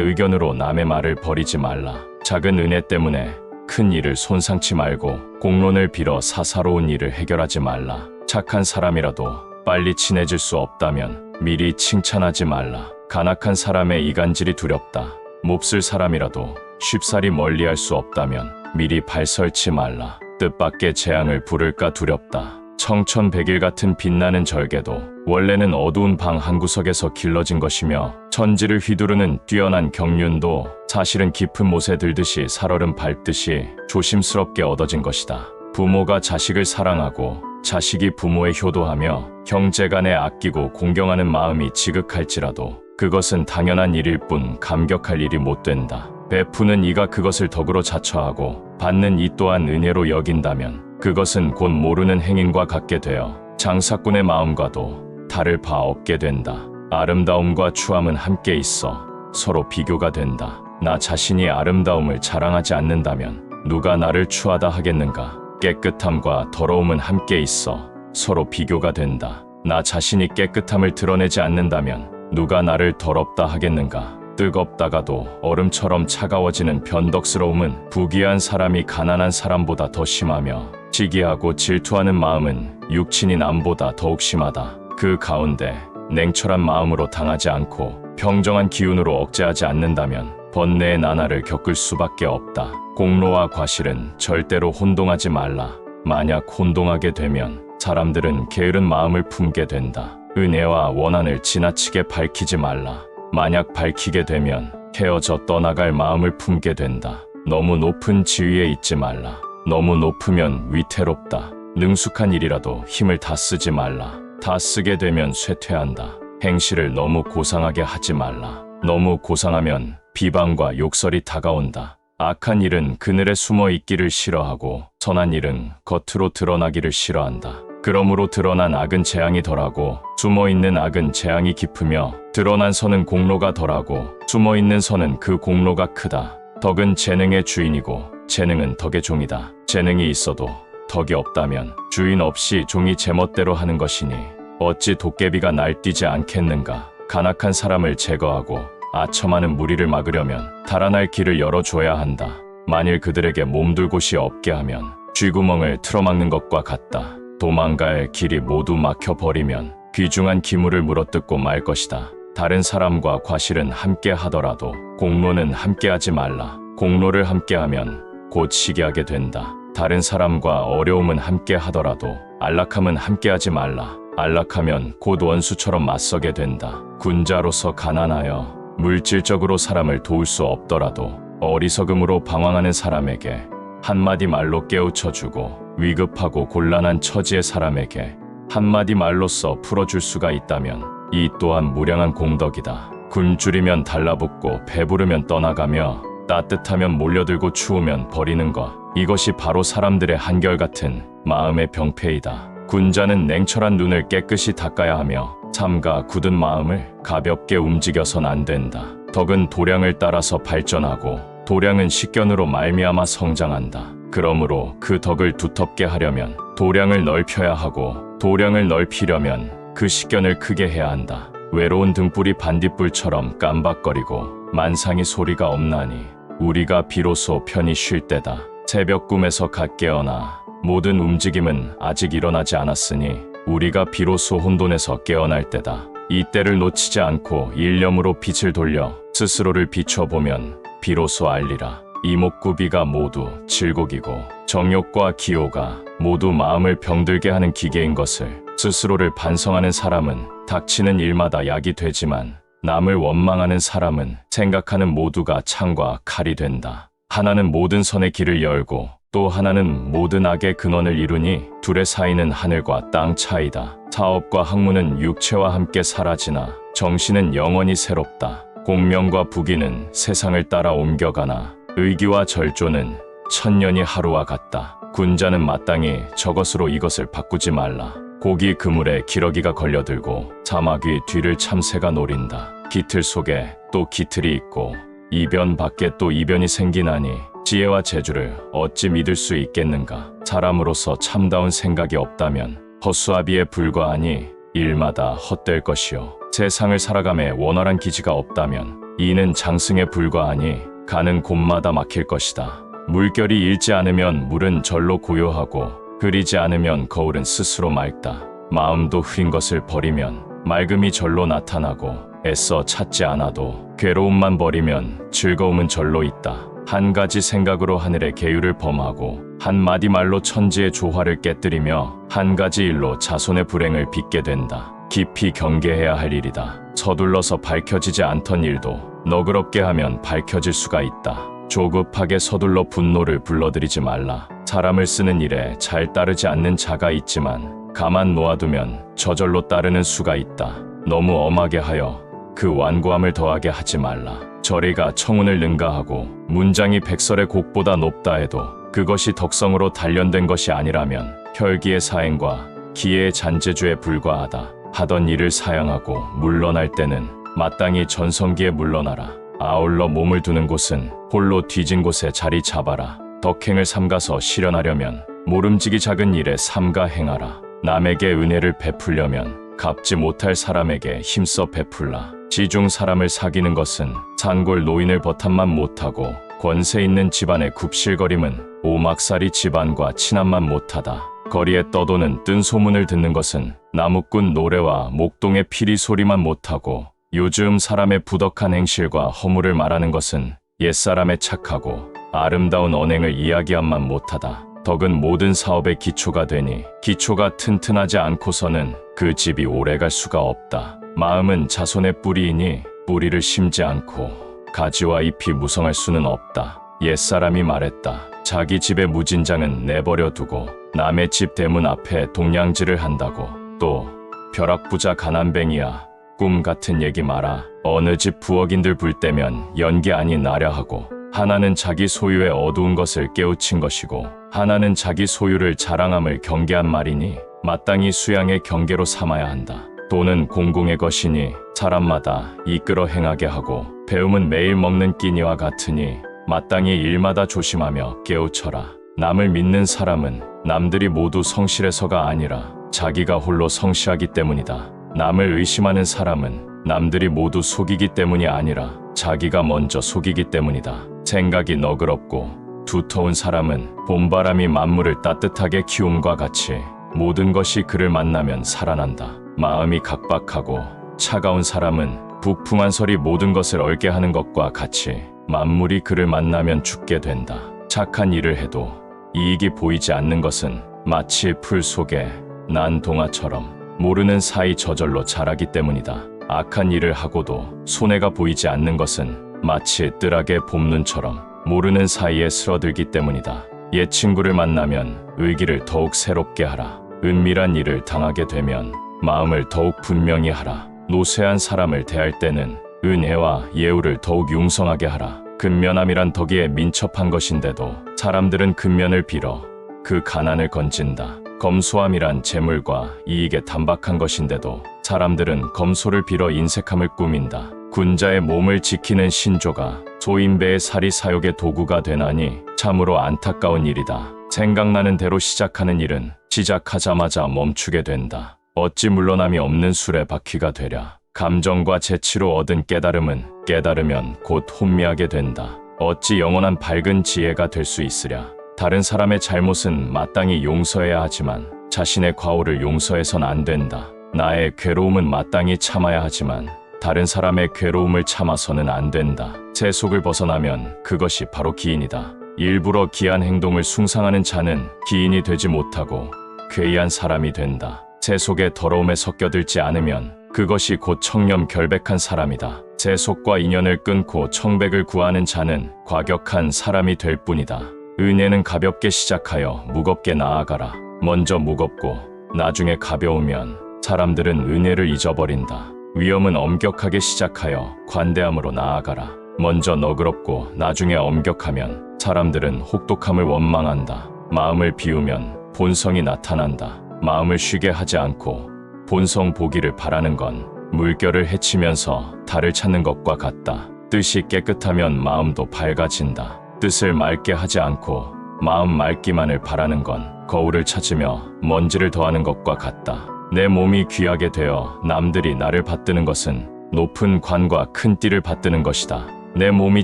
의견으로 남의 말을 버리지 말라. 작은 은혜 때문에 큰 일을 손상치 말고 공론을 빌어 사사로운 일을 해결하지 말라. 착한 사람이라도 빨리 친해질 수 없다면 미리 칭찬하지 말라. 간악한 사람의 이간질이 두렵다. 몹쓸 사람이라도 쉽사리 멀리할 수 없다면 미리 발설치 말라. 뜻밖의 재앙을 부를까 두렵다. 청천백일 같은 빛나는 절개도 원래는 어두운 방 한구석에서 길러진 것이며 천지를 휘두르는 뛰어난 경륜도 사실은 깊은 못에 들듯이 살얼음 밟듯이 조심스럽게 얻어진 것이다. 부모가 자식을 사랑하고 자식이 부모에 효도하며 형제간에 아끼고 공경하는 마음이 지극할지라도 그것은 당연한 일일 뿐 감격할 일이 못 된다. 베푸는 이가 그것을 덕으로 자처하고 받는 이 또한 은혜로 여긴다면 그것은 곧 모르는 행인과 같게 되어 장사꾼의 마음과도 다를 바 없게 된다. 아름다움과 추함은 함께 있어 서로 비교가 된다. 나 자신이 아름다움을 자랑하지 않는다면 누가 나를 추하다 하겠는가? 깨끗함과 더러움은 함께 있어 서로 비교가 된다. 나 자신이 깨끗함을 드러내지 않는다면 누가 나를 더럽다 하겠는가? 뜨겁다가도 얼음처럼 차가워지는 변덕스러움은 부귀한 사람이 가난한 사람보다 더 심하며 시기하고 질투하는 마음은 육친인 남보다 더욱 심하다. 그 가운데 냉철한 마음으로 당하지 않고 평정한 기운으로 억제하지 않는다면 번뇌의 나날을 겪을 수밖에 없다. 공로와 과실은 절대로 혼동하지 말라. 만약 혼동하게 되면 사람들은 게으른 마음을 품게 된다. 은혜와 원한을 지나치게 밝히지 말라. 만약 밝히게 되면 헤어져 떠나갈 마음을 품게 된다. 너무 높은 지위에 있지 말라. 너무 높으면 위태롭다. 능숙한 일이라도 힘을 다 쓰지 말라. 다 쓰게 되면 쇠퇴한다. 행실을 너무 고상하게 하지 말라. 너무 고상하면 비방과 욕설이 다가온다. 악한 일은 그늘에 숨어 있기를 싫어하고 선한 일은 겉으로 드러나기를 싫어한다. 그러므로 드러난 악은 재앙이 덜하고 숨어있는 악은 재앙이 깊으며 드러난 선은 공로가 덜하고 숨어있는 선은 그 공로가 크다. 덕은 재능의 주인이고 재능은 덕의 종이다. 재능이 있어도 덕이 없다면 주인 없이 종이 제멋대로 하는 것이니 어찌 도깨비가 날뛰지 않겠는가. 간악한 사람을 제거하고 아첨하는 무리를 막으려면 달아날 길을 열어줘야 한다. 만일 그들에게 몸둘 곳이 없게 하면 쥐구멍을 틀어막는 것과 같다. 도망갈 길이 모두 막혀버리면 귀중한 기물을 물어뜯고 말 것이다. 다른 사람과 과실은 함께 하더라도 공로는 함께하지 말라. 공로를 함께하면 곧 시기하게 된다. 다른 사람과 어려움은 함께 하더라도 안락함은 함께하지 말라. 안락하면 곧 원수처럼 맞서게 된다. 군자로서 가난하여 물질적으로 사람을 도울 수 없더라도 어리석음으로 방황하는 사람에게 한마디 말로 깨우쳐주고 위급하고 곤란한 처지의 사람에게 한마디 말로써 풀어줄 수가 있다면 이 또한 무량한 공덕이다. 굶주리면 달라붙고 배부르면 떠나가며 따뜻하면 몰려들고 추우면 버리는 것, 이것이 바로 사람들의 한결같은 마음의 병폐이다. 군자는 냉철한 눈을 깨끗이 닦아야 하며 삼가 굳은 마음을 가볍게 움직여선 안 된다. 덕은 도량을 따라서 발전하고 도량은 식견으로 말미암아 성장한다. 그러므로 그 덕을 두텁게 하려면 도량을 넓혀야 하고 도량을 넓히려면 그 식견을 크게 해야 한다. 외로운 등불이 반딧불처럼 깜박거리고 만상이 소리가 없나니 우리가 비로소 편히 쉴 때다. 새벽 꿈에서 갓 깨어나 모든 움직임은 아직 일어나지 않았으니 우리가 비로소 혼돈에서 깨어날 때다. 이 때를 놓치지 않고 일념으로 빛을 돌려 스스로를 비춰보면 비로소 알리라. 이목구비가 모두 질곡이고 정욕과 기호가 모두 마음을 병들게 하는 기계인 것을 스스로를 반성하는 사람은 닥치는 일마다 약이 되지만 남을 원망하는 사람은 생각하는 모두가 창과 칼이 된다. 하나는 모든 선의 길을 열고 또 하나는 모든 악의 근원을 이루니 둘의 사이는 하늘과 땅 차이다. 사업과 학문은 육체와 함께 사라지나 정신은 영원히 새롭다. 공명과 부귀는 세상을 따라 옮겨가나 의기와 절조는 천년이 하루와 같다. 군자는 마땅히 저것으로 이것을 바꾸지 말라. 고기 그물에 기러기가 걸려들고 사막 위 뒤를 참새가 노린다. 기틀 속에 또 기틀이 있고 이변 밖에 또 이변이 생기나니 지혜와 재주를 어찌 믿을 수 있겠는가. 사람으로서 참다운 생각이 없다면 허수아비에 불과하니 일마다 헛될 것이요. 세상을 살아감에 원활한 기지가 없다면 이는 장승에 불과하니 가는 곳마다 막힐 것이다. 물결이 잃지 않으면 물은 절로 고요하고 흐리지 않으면 거울은 스스로 맑다. 마음도 흐린 것을 버리면 맑음이 절로 나타나고 애써 찾지 않아도 괴로움만 버리면 즐거움은 절로 있다. 한 가지 생각으로 하늘의 계율을 범하고 한 마디 말로 천지의 조화를 깨뜨리며 한 가지 일로 자손의 불행을 빚게 된다. 깊이 경계해야 할 일이다. 서둘러서 밝혀지지 않던 일도 너그럽게 하면 밝혀질 수가 있다. 조급하게 서둘러 분노를 불러들이지 말라. 사람을 쓰는 일에 잘 따르지 않는 자가 있지만 가만 놓아두면 저절로 따르는 수가 있다. 너무 엄하게 하여 그 완고함을 더하게 하지 말라. 저리가 청운을 능가하고 문장이 백설의 곡보다 높다 해도 그것이 덕성으로 단련된 것이 아니라면 혈기의 사행과 기회의 잔재주에 불과하다. 하던 일을 사양하고 물러날 때는 마땅히 전성기에 물러나라. 아울러 몸을 두는 곳은 홀로 뒤진 곳에 자리 잡아라. 덕행을 삼가서 실현하려면 모름지기 작은 일에 삼가 행하라. 남에게 은혜를 베풀려면 갚지 못할 사람에게 힘써 베풀라. 지중 사람을 사귀는 것은 산골 노인을 버탐만 못하고 권세 있는 집안의 굽실거림은 오막살이 집안과 친함만 못하다. 거리에 떠도는 뜬 소문을 듣는 것은 나무꾼 노래와 목동의 피리 소리만 못하고 요즘 사람의 부덕한 행실과 허물을 말하는 것은 옛사람의 착하고 아름다운 언행을 이야기함만 못하다. 덕은 모든 사업의 기초가 되니 기초가 튼튼하지 않고서는 그 집이 오래갈 수가 없다. 마음은 자손의 뿌리이니 뿌리를 심지 않고 가지와 잎이 무성할 수는 없다. 옛사람이 말했다. 자기 집의 무진장은 내버려 두고 남의 집 대문 앞에 동냥질을 한다고. 또 벼락부자 가난뱅이야 꿈 같은 얘기 마라. 어느 집 부엌인들 불 때면 연기 아니 나랴 하고 하나는 자기 소유의 어두운 것을 깨우친 것이고 하나는 자기 소유를 자랑함을 경계한 말이니 마땅히 수양의 경계로 삼아야 한다. 돈은 공공의 것이니 사람마다 이끌어 행하게 하고 배움은 매일 먹는 끼니와 같으니 마땅히 일마다 조심하며 깨우쳐라. 남을 믿는 사람은 남들이 모두 성실해서가 아니라 자기가 홀로 성실하기 때문이다. 남을 의심하는 사람은 남들이 모두 속이기 때문이 아니라 자기가 먼저 속이기 때문이다. 생각이 너그럽고 두터운 사람은 봄바람이 만물을 따뜻하게 키움과 같이 모든 것이 그를 만나면 살아난다. 마음이 각박하고 차가운 사람은 북풍한 설이 모든 것을 얼게 하는 것과 같이 만물이 그를 만나면 죽게 된다. 착한 일을 해도 이익이 보이지 않는 것은 마치 풀 속에 난 동화처럼 모르는 사이 저절로 자라기 때문이다. 악한 일을 하고도 손해가 보이지 않는 것은 마치 뜰하게 봄눈처럼 모르는 사이에 스러들기 때문이다. 옛 친구를 만나면 의기를 더욱 새롭게 하라. 은밀한 일을 당하게 되면 마음을 더욱 분명히 하라. 노쇠한 사람을 대할 때는 은혜와 예우를 더욱 융성하게 하라. 근면함이란 덕에 민첩한 것인데도 사람들은 근면을 빌어 그 가난을 건진다. 검소함이란 재물과 이익에 단박한 것인데도 사람들은 검소를 빌어 인색함을 꾸민다. 군자의 몸을 지키는 신조가 소인배의 살이 사욕의 도구가 되나니 참으로 안타까운 일이다. 생각나는 대로 시작하는 일은 시작하자마자 멈추게 된다. 어찌 물러남이 없는 술에 바퀴가 되랴. 감정과 재치로 얻은 깨달음은 깨달으면 곧 혼미하게 된다. 어찌 영원한 밝은 지혜가 될 수 있으랴. 다른 사람의 잘못은 마땅히 용서해야 하지만 자신의 과오를 용서해선 안 된다. 나의 괴로움은 마땅히 참아야 하지만 다른 사람의 괴로움을 참아서는 안 된다. 제 속을 벗어나면 그것이 바로 기인이다. 일부러 기한 행동을 숭상하는 자는 기인이 되지 못하고 괴이한 사람이 된다. 제 속에 더러움에 섞여들지 않으면 그것이 곧 청렴 결백한 사람이다. 제 속과 인연을 끊고 청백을 구하는 자는 과격한 사람이 될 뿐이다. 은혜는 가볍게 시작하여 무겁게 나아가라. 먼저 무겁고 나중에 가벼우면 사람들은 은혜를 잊어버린다. 위험은 엄격하게 시작하여 관대함으로 나아가라. 먼저 너그럽고 나중에 엄격하면 사람들은 혹독함을 원망한다. 마음을 비우면 본성이 나타난다. 마음을 쉬게 하지 않고 본성 보기를 바라는 건 물결을 헤치면서 달을 찾는 것과 같다. 뜻이 깨끗하면 마음도 밝아진다. 뜻을 맑게 하지 않고 마음 맑기만을 바라는 건 거울을 찾으며 먼지를 더하는 것과 같다. 내 몸이 귀하게 되어 남들이 나를 받드는 것은 높은 관과 큰 띠를 받드는 것이다. 내 몸이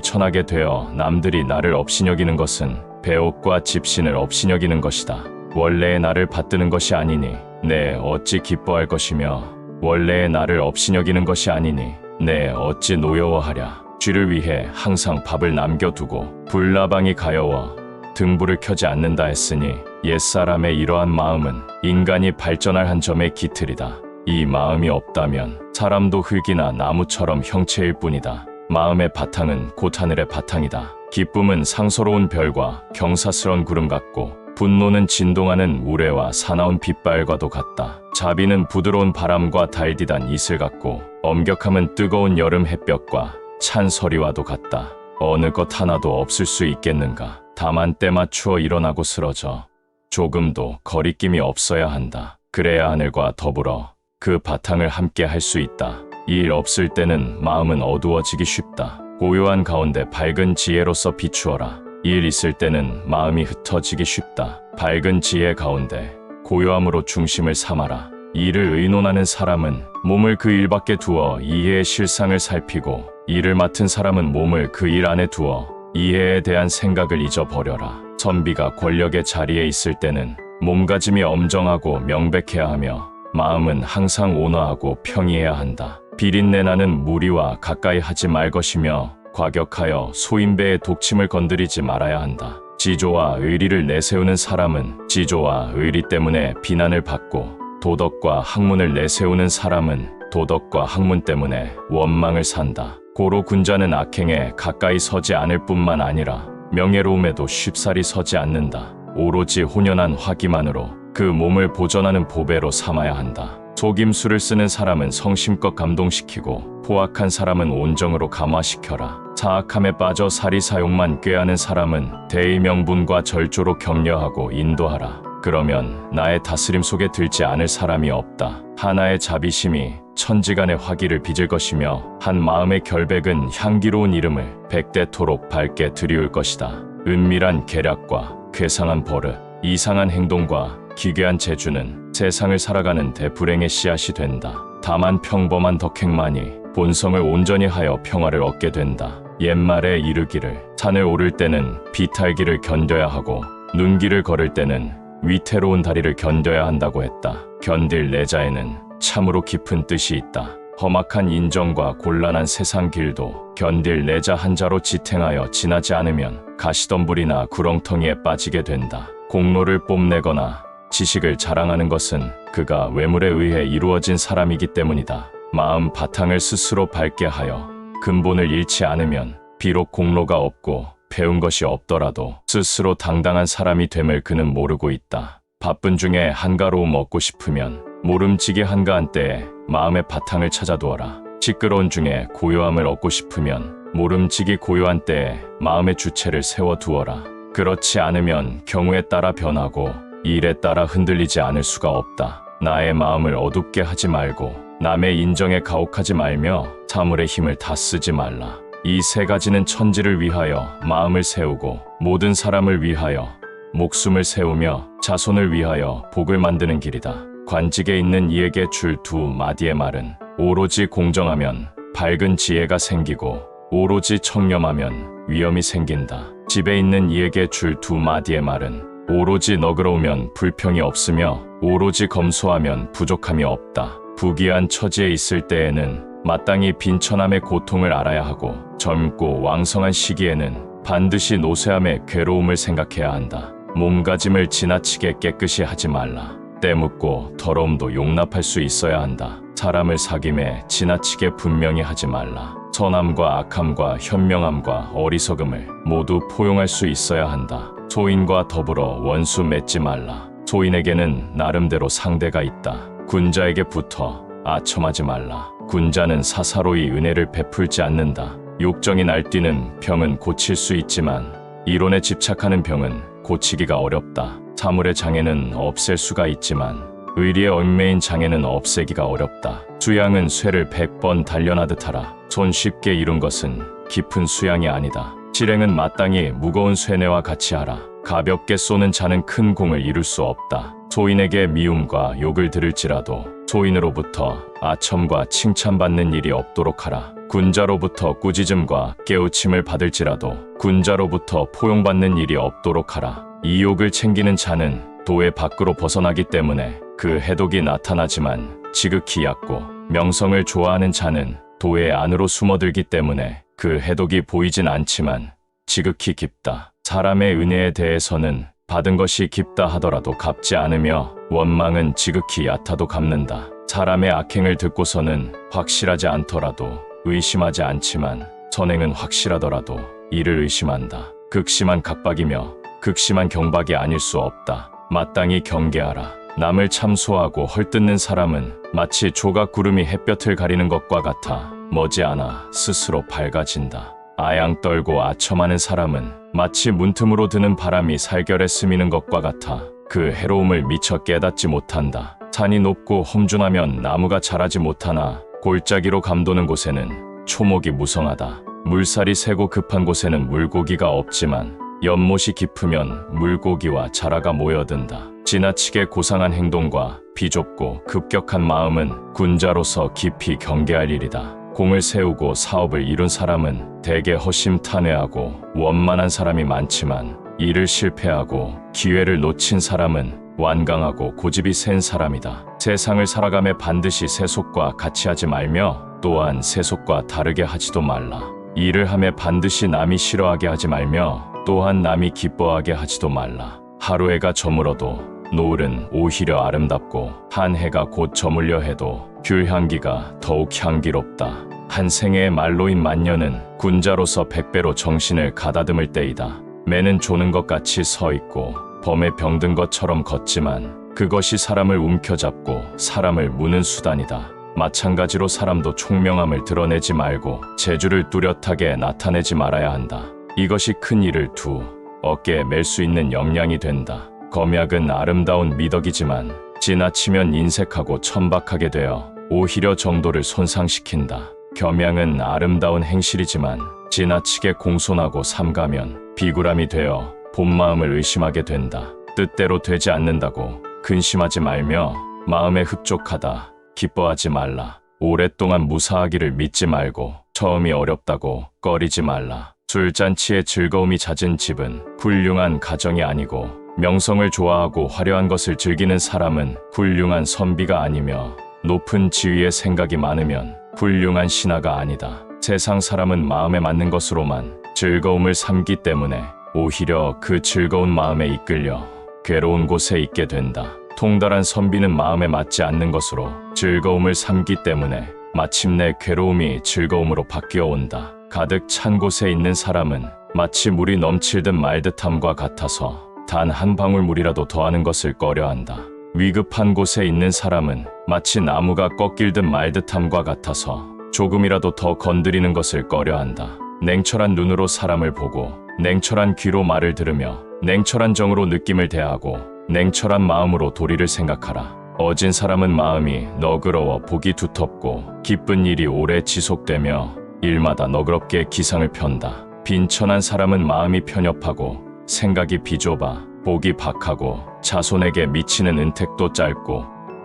천하게 되어 남들이 나를 업신여기는 것은 배옥과 집신을 업신여기는 것이다. 원래의 나를 받드는 것이 아니니 내 어찌 기뻐할 것이며 원래의 나를 업신여기는 것이 아니니 내 어찌 노여워하랴. 쥐를 위해 항상 밥을 남겨두고 불나방이 가여워 등불을 켜지 않는다 했으니 옛사람의 이러한 마음은 인간이 발전할 한 점의 기틀이다. 이 마음이 없다면 사람도 흙이나 나무처럼 형체일 뿐이다. 마음의 바탕은 곧 하늘의 바탕이다. 기쁨은 상서로운 별과 경사스런 구름 같고 분노는 진동하는 우레와 사나운 빗발과도 같다. 자비는 부드러운 바람과 달디단 이슬 같고 엄격함은 뜨거운 여름 햇볕과 찬 서리와도 같다. 어느 것 하나도 없을 수 있겠는가. 다만 때 맞추어 일어나고 쓰러져 조금도 거리낌이 없어야 한다. 그래야 하늘과 더불어 그 바탕을 함께 할 수 있다. 일 없을 때는 마음은 어두워지기 쉽다. 고요한 가운데 밝은 지혜로서 비추어라. 일 있을 때는 마음이 흩어지기 쉽다. 밝은 지혜 가운데 고요함으로 중심을 삼아라. 일을 의논하는 사람은 몸을 그 일 밖에 두어 이해의 실상을 살피고 일을 맡은 사람은 몸을 그 일 안에 두어 이해에 대한 생각을 잊어버려라. 선비가 권력의 자리에 있을 때는 몸가짐이 엄정하고 명백해야 하며 마음은 항상 온화하고 평이해야 한다. 비린내 나는 무리와 가까이 하지 말 것이며 과격하여 소인배의 독침을 건드리지 말아야 한다. 지조와 의리를 내세우는 사람은 지조와 의리 때문에 비난을 받고 도덕과 학문을 내세우는 사람은 도덕과 학문 때문에 원망을 산다. 고로 군자는 악행에 가까이 서지 않을 뿐만 아니라 명예로움에도 쉽사리 서지 않는다. 오로지 혼연한 화기만으로 그 몸을 보존하는 보배로 삼아야 한다. 속임수를 쓰는 사람은 성심껏 감동시키고 포악한 사람은 온정으로 감화시켜라. 사악함에 빠져 사리사욕만 꾀하는 사람은 대의 명분과 절조로 격려하고 인도하라. 그러면 나의 다스림 속에 들지 않을 사람이 없다. 하나의 자비심이 천지간의 화기를 빚을 것이며 한 마음의 결백은 향기로운 이름을 백대토록 밝게 드리울 것이다. 은밀한 계략과 괴상한 버릇, 이상한 행동과 기괴한 재주는 세상을 살아가는 데 불행의 씨앗이 된다. 다만 평범한 덕행만이 본성을 온전히 하여 평화를 얻게 된다. 옛말에 이르기를 산을 오를 때는 비탈길을 견뎌야 하고 눈길을 걸을 때는 위태로운 다리를 견뎌야 한다고 했다. 견딜 내자에는 참으로 깊은 뜻이 있다. 험악한 인정과 곤란한 세상 길도 견딜 내자 한자로 지탱하여 지나지 않으면 가시덤불이나 구렁텅이에 빠지게 된다. 공로를 뽐내거나 지식을 자랑하는 것은 그가 외물에 의해 이루어진 사람이기 때문이다. 마음 바탕을 스스로 밝게 하여 근본을 잃지 않으면 비록 공로가 없고 배운 것이 없더라도 스스로 당당한 사람이 됨을 그는 모르고 있다. 바쁜 중에 한가로움 얻고 싶으면 모름지기 한가한 때에 마음의 바탕을 찾아두어라. 시끄러운 중에 고요함을 얻고 싶으면 모름지기 고요한 때에 마음의 주체를 세워두어라. 그렇지 않으면 경우에 따라 변하고 일에 따라 흔들리지 않을 수가 없다. 나의 마음을 어둡게 하지 말고 남의 인정에 가혹하지 말며 사물의 힘을 다 쓰지 말라. 이 세 가지는 천지를 위하여 마음을 세우고 모든 사람을 위하여 목숨을 세우며 자손을 위하여 복을 만드는 길이다. 관직에 있는 이에게 줄 두 마디의 말은 오로지 공정하면 밝은 지혜가 생기고 오로지 청렴하면 위엄이 생긴다. 집에 있는 이에게 줄 두 마디의 말은 오로지 너그러우면 불평이 없으며 오로지 검소하면 부족함이 없다. 부귀한 처지에 있을 때에는 마땅히 빈천함의 고통을 알아야 하고 젊고 왕성한 시기에는 반드시 노쇠함의 괴로움을 생각해야 한다. 몸가짐을 지나치게 깨끗이 하지 말라. 때 묻고 더러움도 용납할 수 있어야 한다. 사람을 사귐에 지나치게 분명히 하지 말라. 선함과 악함과 현명함과 어리석음을 모두 포용할 수 있어야 한다. 소인과 더불어 원수 맺지 말라. 소인에게는 나름대로 상대가 있다. 군자에게 붙어 아첨하지 말라. 군자는 사사로이 은혜를 베풀지 않는다. 욕정이 날뛰는 병은 고칠 수 있지만 이론에 집착하는 병은 고치기가 어렵다. 사물의 장애는 없앨 수가 있지만 의리에 얽매인 장애는 없애기가 어렵다. 수양은 쇠를 100번 단련하듯 하라. 손 쉽게 이룬 것은 깊은 수양이 아니다. 실행은 마땅히 무거운 쇠뇌와 같이 하라. 가볍게 쏘는 자는 큰 공을 이룰 수 없다. 소인에게 미움과 욕을 들을지라도 소인으로부터 아첨과 칭찬받는 일이 없도록 하라. 군자로부터 꾸짖음과 깨우침을 받을지라도 군자로부터 포용받는 일이 없도록 하라. 이욕을 챙기는 자는 도의 밖으로 벗어나기 때문에 그 해독이 나타나지만 지극히 얕고, 명성을 좋아하는 자는 도의 안으로 숨어들기 때문에 그 해독이 보이진 않지만 지극히 깊다. 사람의 은혜에 대해서는 받은 것이 깊다 하더라도 갚지 않으며 원망은 지극히 얕아도 갚는다. 사람의 악행을 듣고서는 확실하지 않더라도 의심하지 않지만 선행은 확실하더라도 이를 의심한다. 극심한 각박이며 극심한 경박이 아닐 수 없다. 마땅히 경계하라. 남을 참소하고 헐뜯는 사람은 마치 조각구름이 햇볕을 가리는 것과 같아 머지않아 스스로 밝아진다. 아양 떨고 아첨하는 사람은 마치 문틈으로 드는 바람이 살결에 스미는 것과 같아 그 해로움을 미처 깨닫지 못한다. 산이 높고 험준하면 나무가 자라지 못하나 골짜기로 감도는 곳에는 초목이 무성하다. 물살이 세고 급한 곳에는 물고기가 없지만 연못이 깊으면 물고기와 자라가 모여든다. 지나치게 고상한 행동과 비좁고 급격한 마음은 군자로서 깊이 경계할 일이다. 공을 세우고 사업을 이룬 사람은 대개 허심탄회하고 원만한 사람이 많지만 일을 실패하고 기회를 놓친 사람은 완강하고 고집이 센 사람이다. 세상을 살아가며 반드시 세속과 같이 하지 말며 또한 세속과 다르게 하지도 말라. 일을 하며 반드시 남이 싫어하게 하지 말며 또한 남이 기뻐하게 하지도 말라. 하루 해가 저물어도 노을은 오히려 아름답고 한 해가 곧 저물려 해도 귤 향기가 더욱 향기롭다. 한 생애의 말로인 만년은 군자로서 100배로 정신을 가다듬을 때이다. 매는 조는 것 같이 서 있고 범에 병든 것처럼 걷지만 그것이 사람을 움켜잡고 사람을 무는 수단이다. 마찬가지로 사람도 총명함을 드러내지 말고 재주를 뚜렷하게 나타내지 말아야 한다. 이것이 큰 일을 두 어깨에 맬 수 있는 역량이 된다. 검약은 아름다운 미덕이지만 지나치면 인색하고 천박하게 되어 오히려 정도를 손상시킨다. 겸양은 아름다운 행실이지만 지나치게 공손하고 삼가면 비굴함이 되어 본마음을 의심하게 된다. 뜻대로 되지 않는다고 근심하지 말며 마음에 흡족하다 기뻐하지 말라. 오랫동안 무사하기를 믿지 말고 처음이 어렵다고 꺼리지 말라. 술잔치에 즐거움이 잦은 집은 훌륭한 가정이 아니고 명성을 좋아하고 화려한 것을 즐기는 사람은 훌륭한 선비가 아니며 높은 지위에 생각이 많으면 훌륭한 신하가 아니다. 세상 사람은 마음에 맞는 것으로만 즐거움을 삼기 때문에 오히려 그 즐거운 마음에 이끌려 괴로운 곳에 있게 된다. 통달한 선비는 마음에 맞지 않는 것으로 즐거움을 삼기 때문에 마침내 괴로움이 즐거움으로 바뀌어 온다. 가득 찬 곳에 있는 사람은 마치 물이 넘칠 듯 말 듯함과 같아서 단 한 방울 물이라도 더하는 것을 꺼려한다. 위급한 곳에 있는 사람은 마치 나무가 꺾일 듯 말 듯함과 같아서 조금이라도 더 건드리는 것을 꺼려한다. 냉철한 눈으로 사람을 보고 냉철한 귀로 말을 들으며 냉철한 정으로 느낌을 대하고 냉철한 마음으로 도리를 생각하라. 어진 사람은 마음이 너그러워 복이 두텁고 기쁜 일이 오래 지속되며 일마다 너그럽게 기상을 편다. 빈천한 사람은 마음이 편협하고 생각이 비좁아 복이 박하고 자손에게 미치는 은택도 짧고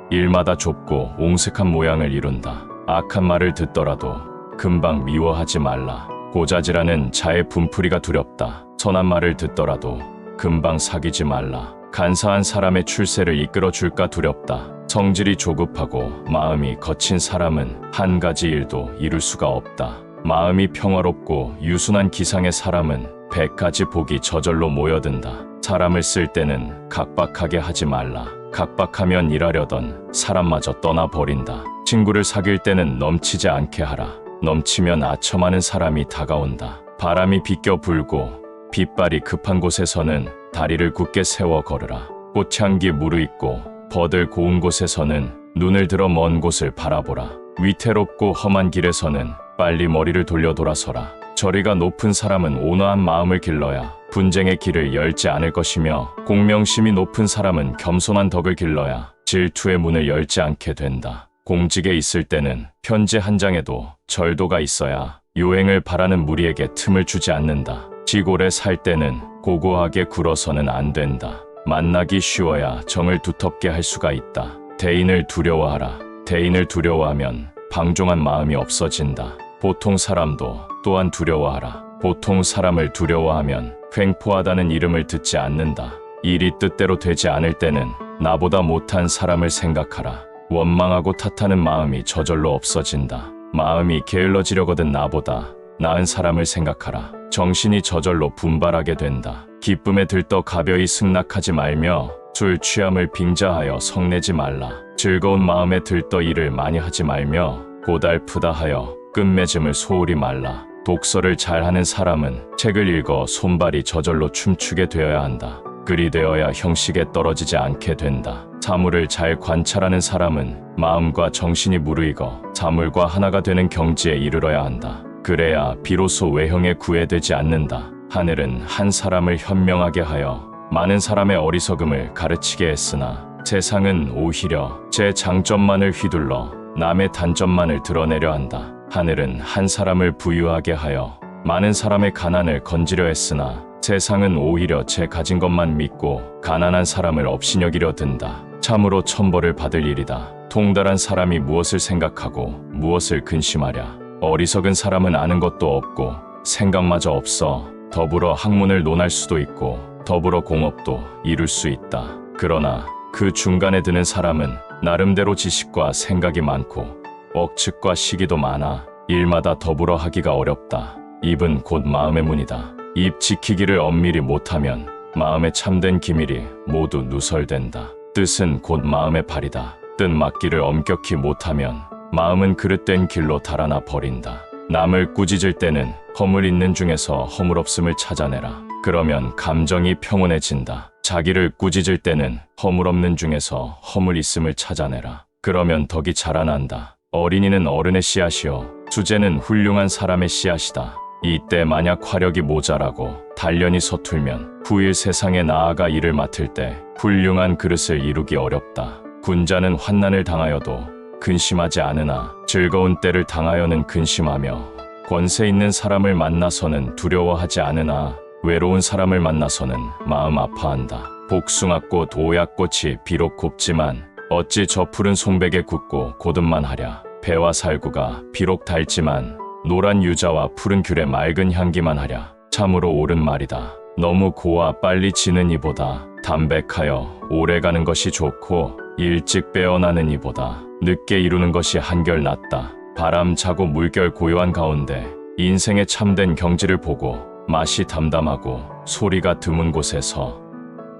일마다 좁고 옹색한 모양을 이룬다. 악한 말을 듣더라도 금방 미워하지 말라. 고자질하는 자의 분풀이가 두렵다. 선한 말을 듣더라도 금방 사귀지 말라. 간사한 사람의 출세를 이끌어 줄까 두렵다. 성질이 조급하고 마음이 거친 사람은 한 가지 일도 이룰 수가 없다. 마음이 평화롭고 유순한 기상의 사람은 100가지 복이 저절로 모여든다. 사람을 쓸 때는 각박하게 하지 말라. 각박하면 일하려던 사람마저 떠나버린다. 친구를 사귈 때는 넘치지 않게 하라. 넘치면 아첨하는 사람이 다가온다. 바람이 비껴 불고 빗발이 급한 곳에서는 다리를 굳게 세워 걸으라. 꽃향기 무르익고 버들 고운 곳에서는 눈을 들어 먼 곳을 바라보라. 위태롭고 험한 길에서는 빨리 머리를 돌려 돌아서라. 저리가 높은 사람은 온화한 마음을 길러야 분쟁의 길을 열지 않을 것이며, 공명심이 높은 사람은 겸손한 덕을 길러야 질투의 문을 열지 않게 된다. 공직에 있을 때는 편지 한 장에도 절도가 있어야 요행을 바라는 무리에게 틈을 주지 않는다. 시골에 살 때는 고고하게 굴어서는 안 된다. 만나기 쉬워야 정을 두텁게 할 수가 있다. 대인을 두려워하라. 대인을 두려워하면 방종한 마음이 없어진다. 보통 사람도 또한 두려워하라. 보통 사람을 두려워하면 횡포하다는 이름을 듣지 않는다. 일이 뜻대로 되지 않을 때는 나보다 못한 사람을 생각하라. 원망하고 탓하는 마음이 저절로 없어진다. 마음이 게을러지려거든 나보다 나은 사람을 생각하라. 정신이 저절로 분발하게 된다. 기쁨에 들떠 가벼이 승낙하지 말며 술 취함을 빙자하여 성내지 말라. 즐거운 마음에 들떠 일을 많이 하지 말며 고달프다 하여 끝맺음을 소홀히 말라. 독서를 잘하는 사람은 책을 읽어 손발이 저절로 춤추게 되어야 한다. 그리 되어야 형식에 떨어지지 않게 된다. 사물을 잘 관찰하는 사람은 마음과 정신이 무르익어 사물과 하나가 되는 경지에 이르러야 한다. 그래야 비로소 외형에 구애되지 않는다. 하늘은 한 사람을 현명하게 하여 많은 사람의 어리석음을 가르치게 했으나, 세상은 오히려 제 장점만을 휘둘러 남의 단점만을 드러내려 한다. 하늘은 한 사람을 부유하게 하여 많은 사람의 가난을 건지려 했으나, 세상은 오히려 제 가진 것만 믿고 가난한 사람을 업신여기려 든다. 참으로 천벌을 받을 일이다. 통달한 사람이 무엇을 생각하고 무엇을 근심하랴. 어리석은 사람은 아는 것도 없고 생각마저 없어 더불어 학문을 논할 수도 있고 더불어 공업도 이룰 수 있다. 그러나 그 중간에 드는 사람은 나름대로 지식과 생각이 많고 억측과 시기도 많아 일마다 더불어 하기가 어렵다. 입은 곧 마음의 문이다. 입 지키기를 엄밀히 못하면 마음의 참된 기밀이 모두 누설된다. 뜻은 곧 마음의 발이다. 뜻 맞기를 엄격히 못하면 마음은 그릇된 길로 달아나 버린다. 남을 꾸짖을 때는 허물 있는 중에서 허물 없음을 찾아내라. 그러면 감정이 평온해진다. 자기를 꾸짖을 때는 허물 없는 중에서 허물 있음을 찾아내라. 그러면 덕이 자라난다. 어린이는 어른의 씨앗이요 수재는 훌륭한 사람의 씨앗이다. 이때 만약 화력이 모자라고 단련이 서툴면 후일 세상에 나아가 일을 맡을 때 훌륭한 그릇을 이루기 어렵다. 군자는 환난을 당하여도 근심하지 않으나 즐거운 때를 당하여는 근심하며, 권세 있는 사람을 만나서는 두려워하지 않으나 외로운 사람을 만나서는 마음 아파한다. 복숭아꽃 오약꽃이 비록 곱지만 어찌 저 푸른 송백에 굳고 고든만 하랴. 배와 살구가 비록 달지만 노란 유자와 푸른 귤의 맑은 향기만 하랴. 참으로 옳은 말이다. 너무 고와 빨리 지는 이보다 담백하여 오래가는 것이 좋고, 일찍 빼어나는 이보다 늦게 이루는 것이 한결 낫다. 바람 차고 물결 고요한 가운데 인생의 참된 경지를 보고 맛이 담담하고 소리가 드문 곳에서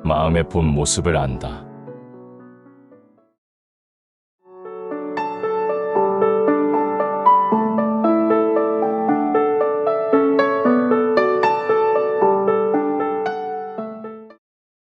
마음의 본 모습을 안다.